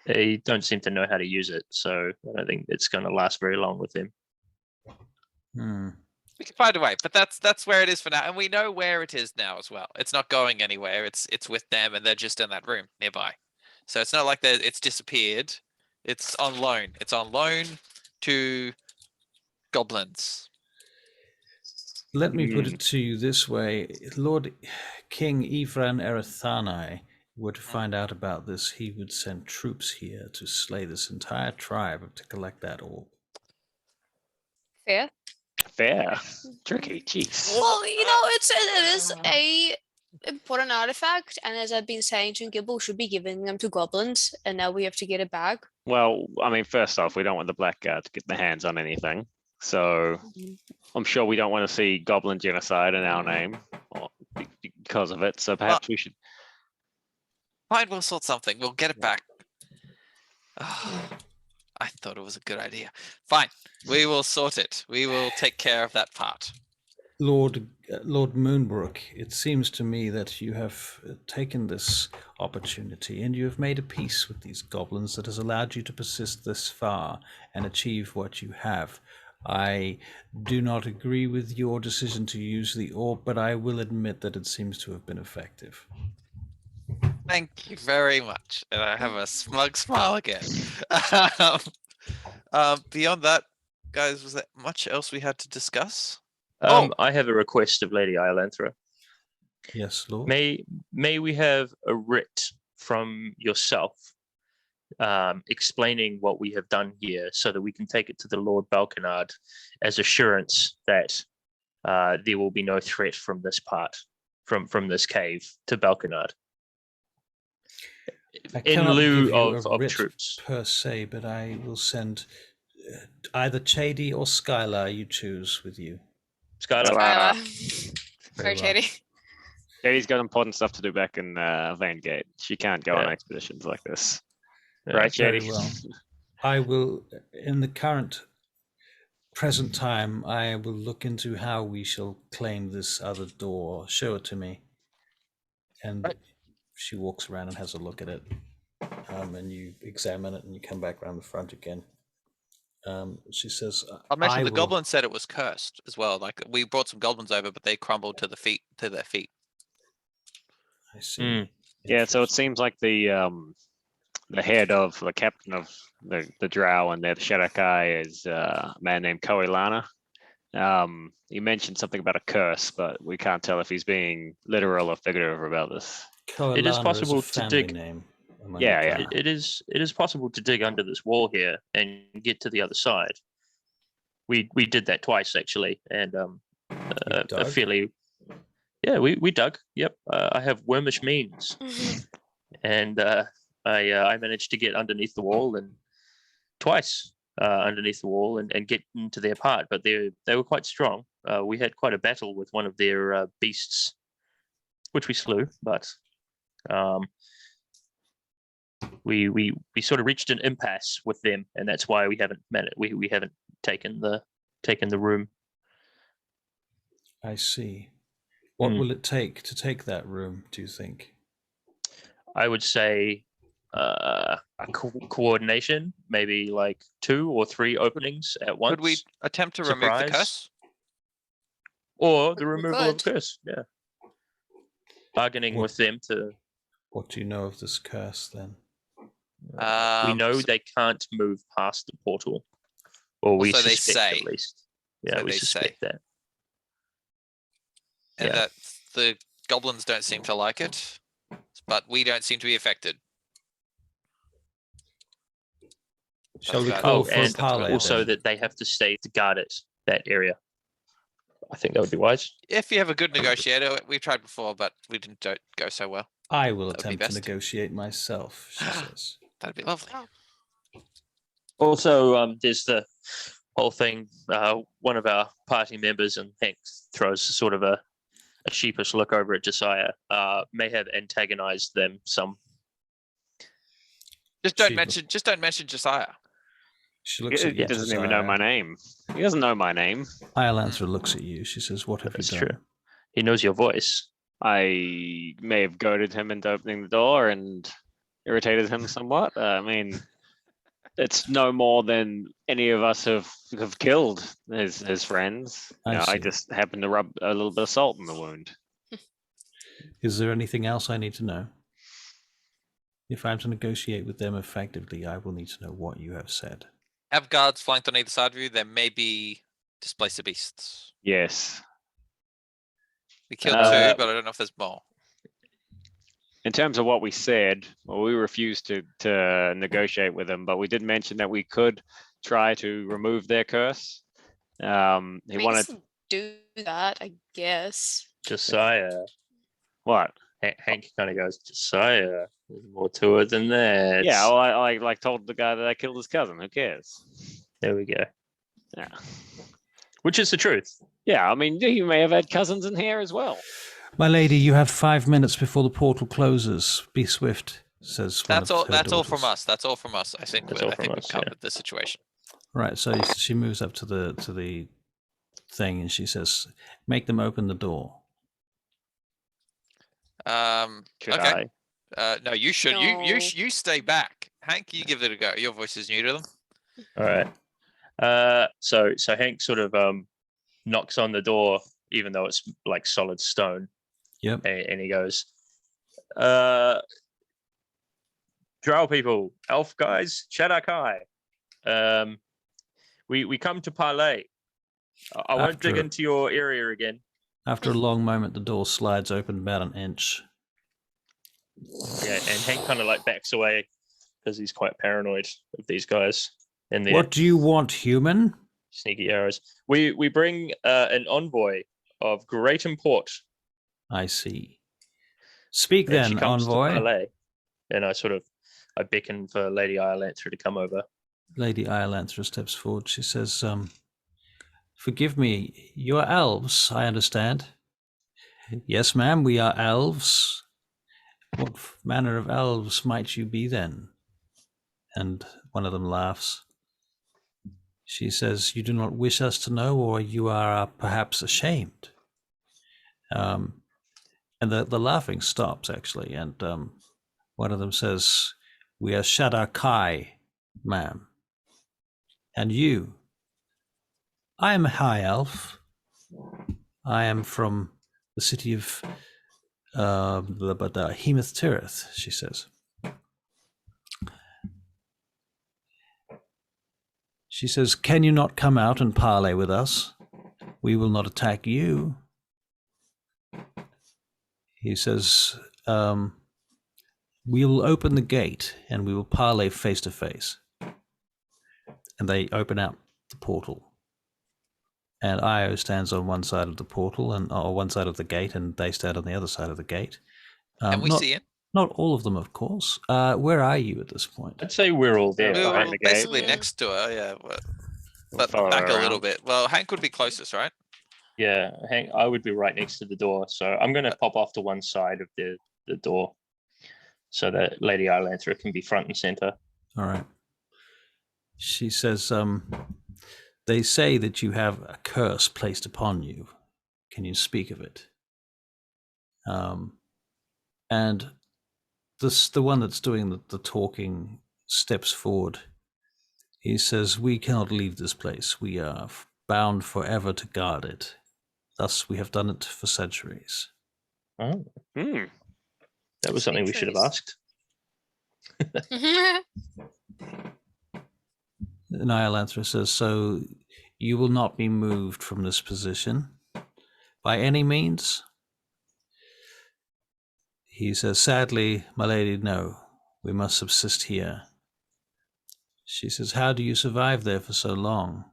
They don't seem to know how to use it, so I don't think it's going to last very long with them. We can find a way, but that's where it is for now, and we know where it is now as well. It's not going anywhere. It's with them, and they're just in that room nearby. So it's not like it's disappeared. It's on loan. It's on loan to goblins. Let me put it to you this way. Lord King Ivran Erethanai were to find out about this, he would send troops here to slay this entire tribe to collect that orb. Fair. Tricky, jeez. Well, it is a important artifact, and as I've been saying to Gibble, should be giving them to goblins, and now we have to get it back. Well, I mean, first off, we don't want the Blackguard to get their hands on anything. So I'm sure we don't want to see goblin genocide in our name because of it. So perhaps we should. Fine, we'll sort something. We'll get it back. I thought it was a good idea. Fine, we will sort it. We will take care of that part. Lord Moonbrook, it seems to me that you have taken this opportunity and you have made a peace with these goblins that has allowed you to persist this far and achieve what you have. I do not agree with your decision to use the orb, but I will admit that it seems to have been effective. Thank you very much. And I have a smug smile again. Beyond that, guys, was there much else we had to discuss? I have a request of Lady Iolanthra. Yes, Lord. May we have a writ from yourself explaining what we have done here so that we can take it to the Lord Belkinard as assurance that there will be no threat from this part, from this cave to Belkinard. In lieu of troops per se, but I will send either Chady or Skylar, you choose, with you. Skylar. Very Chady. Chady's got important stuff to do back in Vane Gate. She can't go on expeditions like this. Right, Chady? Well. I will, in the present time, I will look into how we shall claim this other door. Show it to me. And she walks around and has a look at it. And you examine it and you come back around the front again. She says, I mentioned the goblin said it was cursed as well. Like, we brought some goblins over, but they crumbled to their feet. I see. Yeah, so it seems like the head of the captain of the drow and the Shadar-Kai is a man named Koilana. He mentioned something about a curse, but we can't tell if he's being literal or figurative about this. Koilana it is possible is a to family dig. Name. Yeah. It is possible to dig under this wall here and get to the other side. We did that twice actually, and a fairly. Yeah, we dug. Yep, I have wormish means, and I managed to get underneath the wall and twice underneath the wall and get into their part. But they were quite strong. We had quite a battle with one of their beasts, which we slew. But we sort of reached an impasse with them, and that's why we haven't we haven't taken the room. I see. What will it take to take that room, do you think? I would say coordination, maybe like 2 or 3 openings at once. Could we attempt to remove the curse? Or the removal of the curse, yeah. Bargaining with them to... What do you know of this curse, then? We know they can't move past the portal. Or we suspect, at least. Yeah, we suspect that. And that the goblins don't seem to like it, but we don't seem to be affected. Shall we call for a parley? Also that they have to stay to guard it, that area. I think that would be wise. If you have a good negotiator, we've tried before, but we didn't go so well. I will attempt to negotiate myself, she says. That'd be lovely. Also, there's the whole thing. One of our party members, and Hank throws sort of a sheepish look over at Josiah, may have antagonized them some. Just don't mention Josiah. She looks at you. He doesn't even know my name. He doesn't know my name. Iolansra looks at you. She says, "What have you done?" True. He knows your voice. I may have goaded him into opening the door and irritated him somewhat. I mean, it's no more than any of us have killed his friends. I just happened to rub a little bit of salt in the wound. Is there anything else I need to know? If I'm to negotiate with them effectively, I will need to know what you have said. Have guards flanked on either side of you. There may be displacer beasts. Yes. We killed 2, but I don't know if there's more. In terms of what we said, well, we refused to negotiate with them, but we did mention that we could try to remove their curse. He wanted to do that, I guess. Josiah. What? Hank kind of goes, Josiah. There's more to it than that. Yeah, well, I told the guy that I killed his cousin. Who cares? There we go. Yeah. Which is the truth. Yeah, I mean, you may have had cousins in here as well. My lady, you have 5 minutes before the portal closes. Be swift, says one That's of all. her That's all daughters. from us. That's all from us. I think we've covered the situation. Right. So she moves up to the thing and she says, "Make them open the door." Okay. No, you should. No. You stay back. Hank, you give it a go. Your voice is new to them. All right. So Hank sort of knocks on the door, even though it's like solid stone. Yep. And he goes, Drow people, elf guys, Shadar-Kai. We come to parley. I won't dig into your area again. After a long moment, the door slides open about an inch. Yeah, and Hank kind of like backs away because he's quite paranoid of these guys. And what do you want, human? Sneaky arrows. We bring an envoy of great import. I see. Speak and then, she comes envoy. To parley. And I beckon for Lady Iolansra to come over. Lady Iolansra steps forward. She says, "Forgive me, you are elves, I understand." "Yes, ma'am, we are elves." "What manner of elves might you be then?" And one of them laughs. She says, "You do not wish us to know, or you are perhaps ashamed." And the laughing stops, actually, and one of them says, "We are Shadar-Kai, ma'am. And you?" "I am a high elf. I am from the city of Hemeth Tirith," she says. She says, "Can you not come out and parley with us? We will not attack you." He says, We will open the gate and we will parley face to face. And they open out the portal. And Io stands on one side of the portal and or one side of the gate, and they stand on the other side of the gate. Can we see it? Not all of them, of course. Where are you at this point? I'd say we're all there. We behind were the gate. basically next to her, yeah. But back a little bit. Well, Hank would be closest, right? Yeah, Hank, I would be right next to the door. So I'm going to pop off to one side of the door so that Lady Ilanthra can be front and center. All right. She says, they say that you have a curse placed upon you. Can you speak of it? And the one that's doing the talking steps forward. He says, we cannot leave this place. We are bound forever to guard it. Thus, we have done it for centuries. Oh. That was something we should have asked. Ilanthra says, so you will not be moved from this position by any means? He says, sadly, my lady, no. We must subsist here. She says, how do you survive there for so long?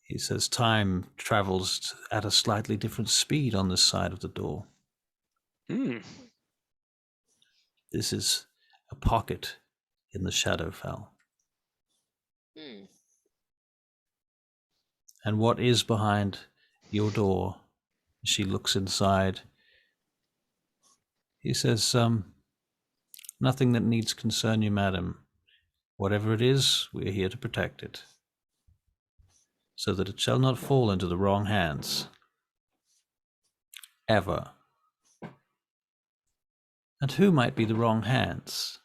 He says, time travels at a slightly different speed on this side of the door. This is a pocket in the Shadowfell. And what is behind your door? She looks inside. He says, nothing that needs concern you, madam. Whatever it is, we are here to protect it, so that it shall not fall into the wrong hands. Ever. And who might be the wrong hands?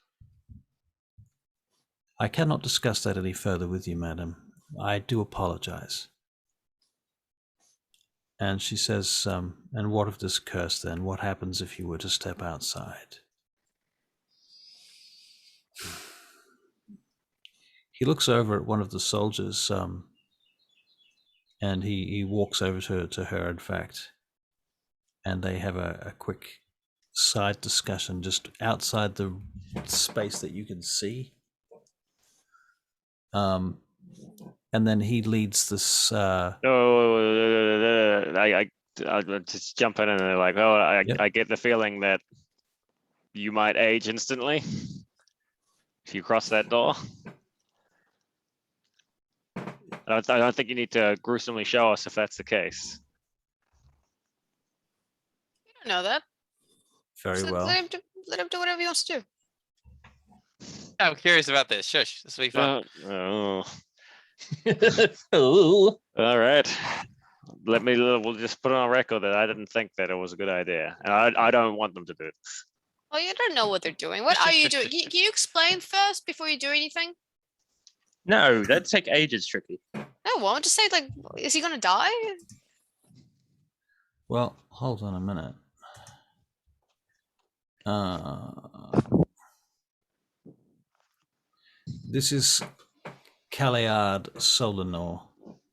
I cannot discuss that any further with you, madam. I do apologize. And she says, and what of this curse then? What happens if you were to step outside? He looks over at one of the soldiers, and he walks over to her, in fact, and they have a quick side discussion just outside the space that you can see. And then he leads this. I just jump in and they're like, oh, I get the feeling that you might age instantly if you cross that door. I don't think you need to gruesomely show us if that's the case. You don't know that. Very well. Let him do whatever he wants to do. I'm curious about this. Shush, this will be fun. All right. We'll just put on record that I didn't think that it was a good idea. And I don't want them to do it. Oh, you don't know what they're doing. What are you doing? Can you explain first before you do anything? No, that'd take ages, Tricky. No, it won't. Just say, like, is he going to die? Well, hold on a minute. This is Caliard Solanor.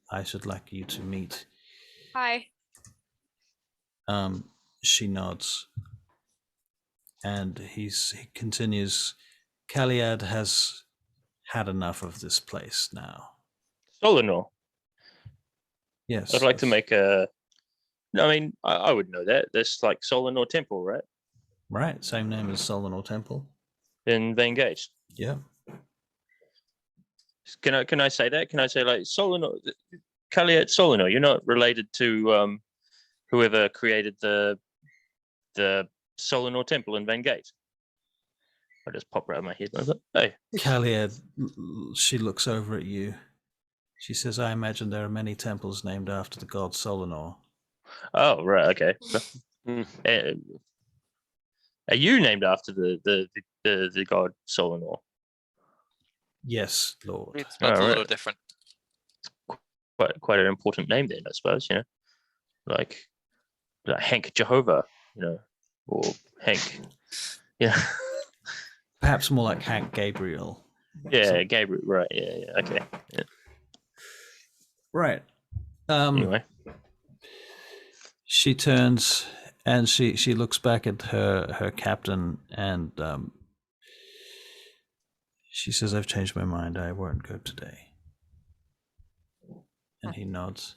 I should like you to meet. Hi. She nods. And he continues, Caliad has had enough of this place now. Solanor. Yes. I'd like to make a... I mean, I would know that. That's like Solanor Temple, right? Right. Same name as Solanor Temple. In Vengate. Yeah. Can I say that? Can I say like Solanor, Caliad Solanor? You're not related to whoever created the Solanor Temple in Vengate. I just pop right out of my head. I thought, hey, Caliad, she looks over at you. She says, "I imagine there are many temples named after the god Solanor." Oh, right, okay. Are you named after the god Solanor? Yes, Lord. It's a little different. Quite an important name then, I suppose, you know. Like Hank Jehovah, you know, or Hank. Yeah. Perhaps more like Hank Gabriel. Yeah, Gabriel, right, yeah, okay. Yeah. Right. Anyway. She turns And she looks back at her captain and she says, "I've changed my mind. I won't go today." And he nods.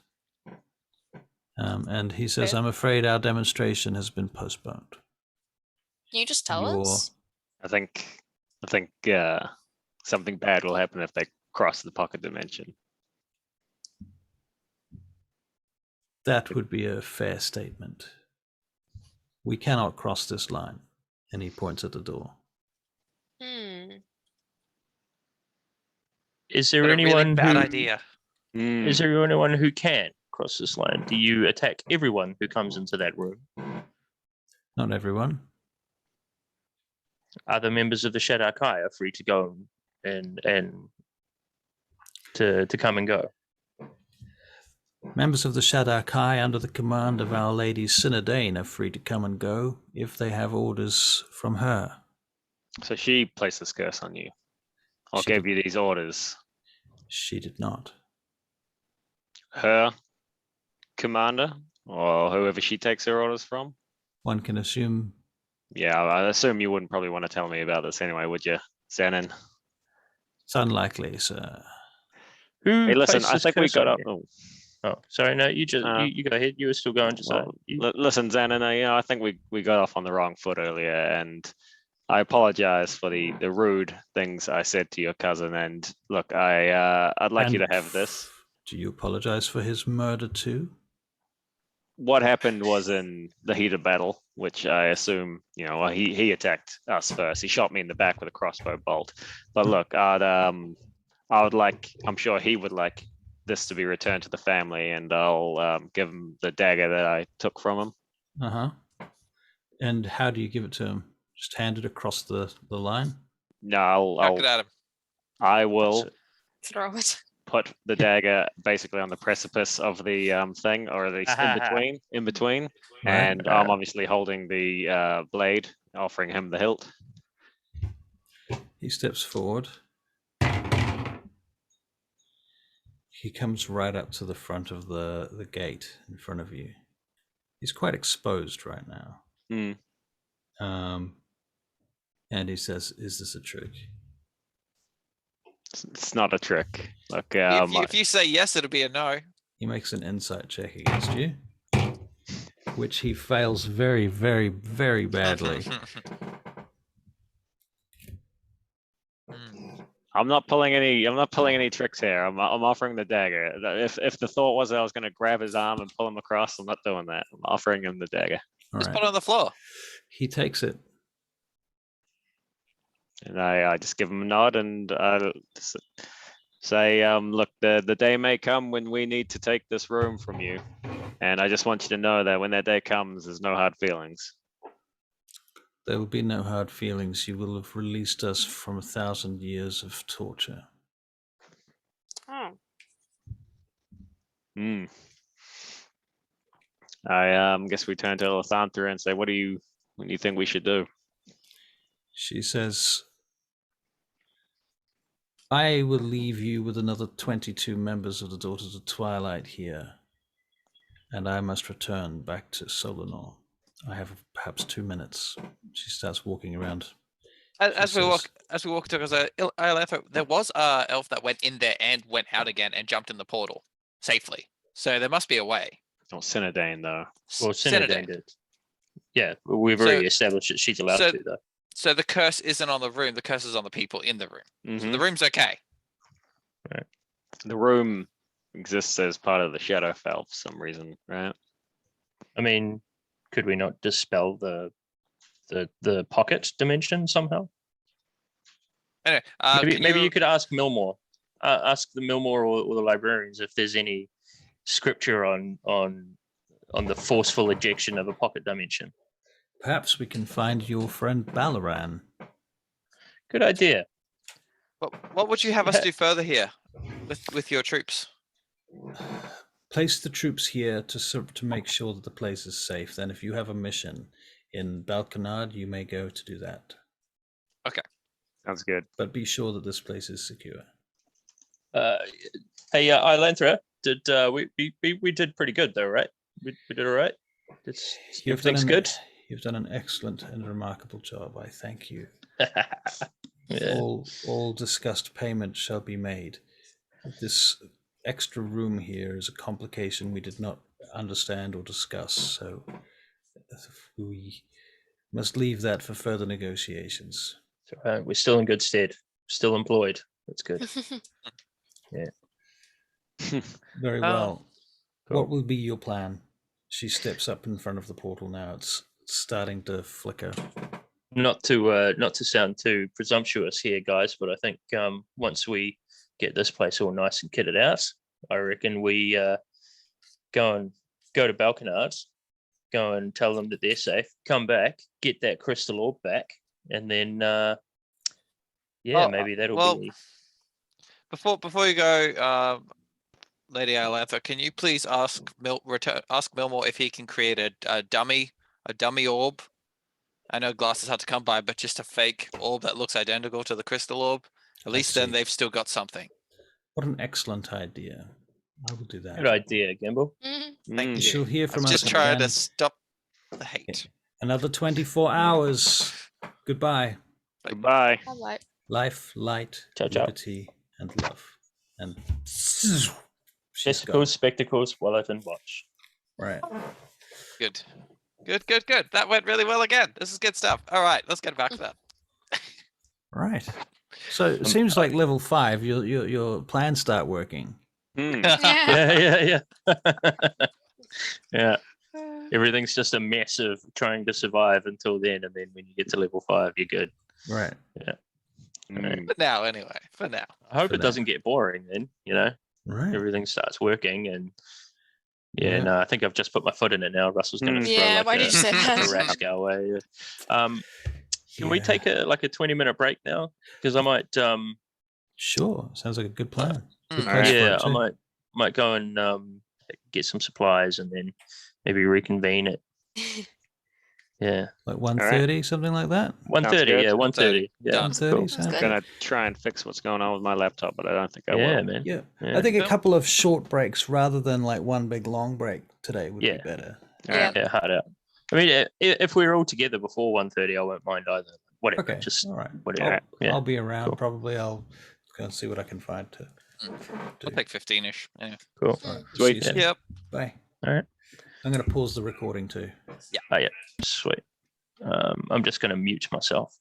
And he says, "I'm afraid our demonstration has been postponed." Can you just tell us? I think something bad will happen if they cross the pocket dimension. That would be a fair statement. We cannot cross this line. And he points at the door. Is there What a anyone really bad who? idea. Is there anyone who can cross this line? Do you attack everyone who comes into that room? Not everyone. Other members of the Shadar-Kai are free to go and to come and go. Members of the Shadar-Kai under the command of Our Lady Sinadaen are free to come and go if they have orders from her. So she placed this curse on you. Or She gave did- you these orders. She did not. Her commander, or whoever she takes her orders from? One can assume. Yeah, I assume you wouldn't probably want to tell me about this anyway, would you, Xanon? It's unlikely, sir. Who Hey, listen, placed I this think we curse got on up. you? Oh, sorry, no, you just you go ahead. You were still going to say. Listen, Xanon, I think we got off on the wrong foot earlier, and I apologize for the rude things I said to your cousin. And look, I'd like you to have this. Do you apologize for his murder too? What happened was in the heat of battle, which I assume, he attacked us first. He shot me in the back with a crossbow bolt. But look, I'm sure he would like this to be returned to the family, and I'll give him the dagger that I took from him. Uh-huh. And how do you give it to him? Just hand it across the line? No, Chuck it at him. I will Throw it. put the dagger basically on the precipice of the thing, or at least in between. Right. And I'm obviously holding the blade, offering him the hilt. He steps forward. He comes right up to the front of the gate in front of you. He's quite exposed right now. And he says, "Is this a trick?" It's not a trick. Look, If you say yes, it'll be a no. He makes an insight check against you, which he fails very, very, very badly. I'm not pulling any tricks here. I'm offering the dagger. If the thought was that I was going to grab his arm and pull him across, I'm not doing that. I'm offering him the dagger. All Just right. put it on the floor. He takes it. And I just give him a nod and say, look, the day may come when we need to take this room from you. And I just want you to know that when that day comes, there's no hard feelings. There will be no hard feelings. You will have released us from 1,000 years of torture. Oh. I guess we turn to Elisandra and say, what do you think we should do? She says, "I will leave you with another 22 members of the Daughters of Twilight here, and I must return back to Solanor. I have perhaps 2 minutes." She starts walking around. As we walk towards ILF, there was a elf that went in there and went out again and jumped in the portal safely. So there must be a way. Oh, Sinadaen, though. Well, Sinadaen did. Yeah, we've already established that she's allowed to, though. So the curse isn't on the room. The curse is on the people in the room. So the room's okay. Right. The room exists as part of the Shadowfell for some reason, right? I mean, could we not dispel the pocket dimension somehow? Anyway, maybe you could ask Millmore, ask the Millmore or the librarians if there's any scripture on the forceful ejection of a pocket dimension. Perhaps we can find your friend Balaran. Good idea. What would you have us do further here with your troops? Place the troops here to make sure that the place is safe. Then if you have a mission in Belkinard, you may go to do that. Okay. Sounds good. But be sure that this place is secure. Hey, Ilanthra, we did pretty good though, right? We did all right. Everything's good. You've done an excellent and remarkable job. I thank you. Yeah. All discussed payment shall be made. This extra room here is a complication we did not understand or discuss, so we must leave that for further negotiations. We're still in good stead. Still employed. That's good. Yeah. Very well. Cool. What will be your plan? She steps up in front of the portal now. It's starting to flicker. Not to sound too presumptuous here, guys, but I think once we get this place all nice and kitted out, I reckon we go to Belkinard, go and tell them that they're safe, come back, get that crystal orb back, and then maybe that'll be. Before you go, Lady Iolantha, can you please ask Milmore if he can create a dummy orb? I know glasses had to come by, but just a fake orb that looks identical to the crystal orb. At least then they've still got something. What an excellent idea. I will do that. Good idea, Gimble. Thank you. She'll hear from us just trying again. to stop the hate. Another 24 hours. Goodbye. Goodbye. Bye-bye. Life, light, Ciao, ciao. liberty, and love. And Testicles, spectacles, wallet, and watch. right. Good. That went really well again. This is good stuff. All right, let's get back to that. Right. So it seems like level 5, your plans start working. Yeah. Yeah. Everything's just a mess of trying to survive until then, and then when you get to level 5, you're good. Right. Yeah. Right. For now, anyway. For now. I hope For it doesn't get boring then, Right. everything starts working, and no, I think I've just put my foot in it now. Russell's going to throw Yeah, like why did you say that? a rat scale away. Can we take a 20-minute break now? Because I might Sure. Sounds like a good plan. Good All right. place for yeah, it I too. might go and get some supplies and then maybe reconvene it. Yeah. Like 1:30, something like that. 1:30, good. yeah, 1:30. Yeah. Done. 1:30 Cool. sounds good. I'm gonna try and fix what's going on with my laptop, but I don't think I Yeah, will. man. Yeah. Yeah. I think a Cool. couple of short breaks rather than like one big long break today would Yeah. be better. Yeah. Yeah, hard out. I mean, if we're all together before 1:30, I won't mind either. Whatever, Okay. just All right. whatever. I'll be around. Cool. Probably I'll go and see what I can find to We'll take 15-ish. Yeah. Cool. All right. Sweet. See you soon. Yep. Bye. All right. I'm going to pause the recording too. Oh, yeah. Sweet. I'm just going to mute myself.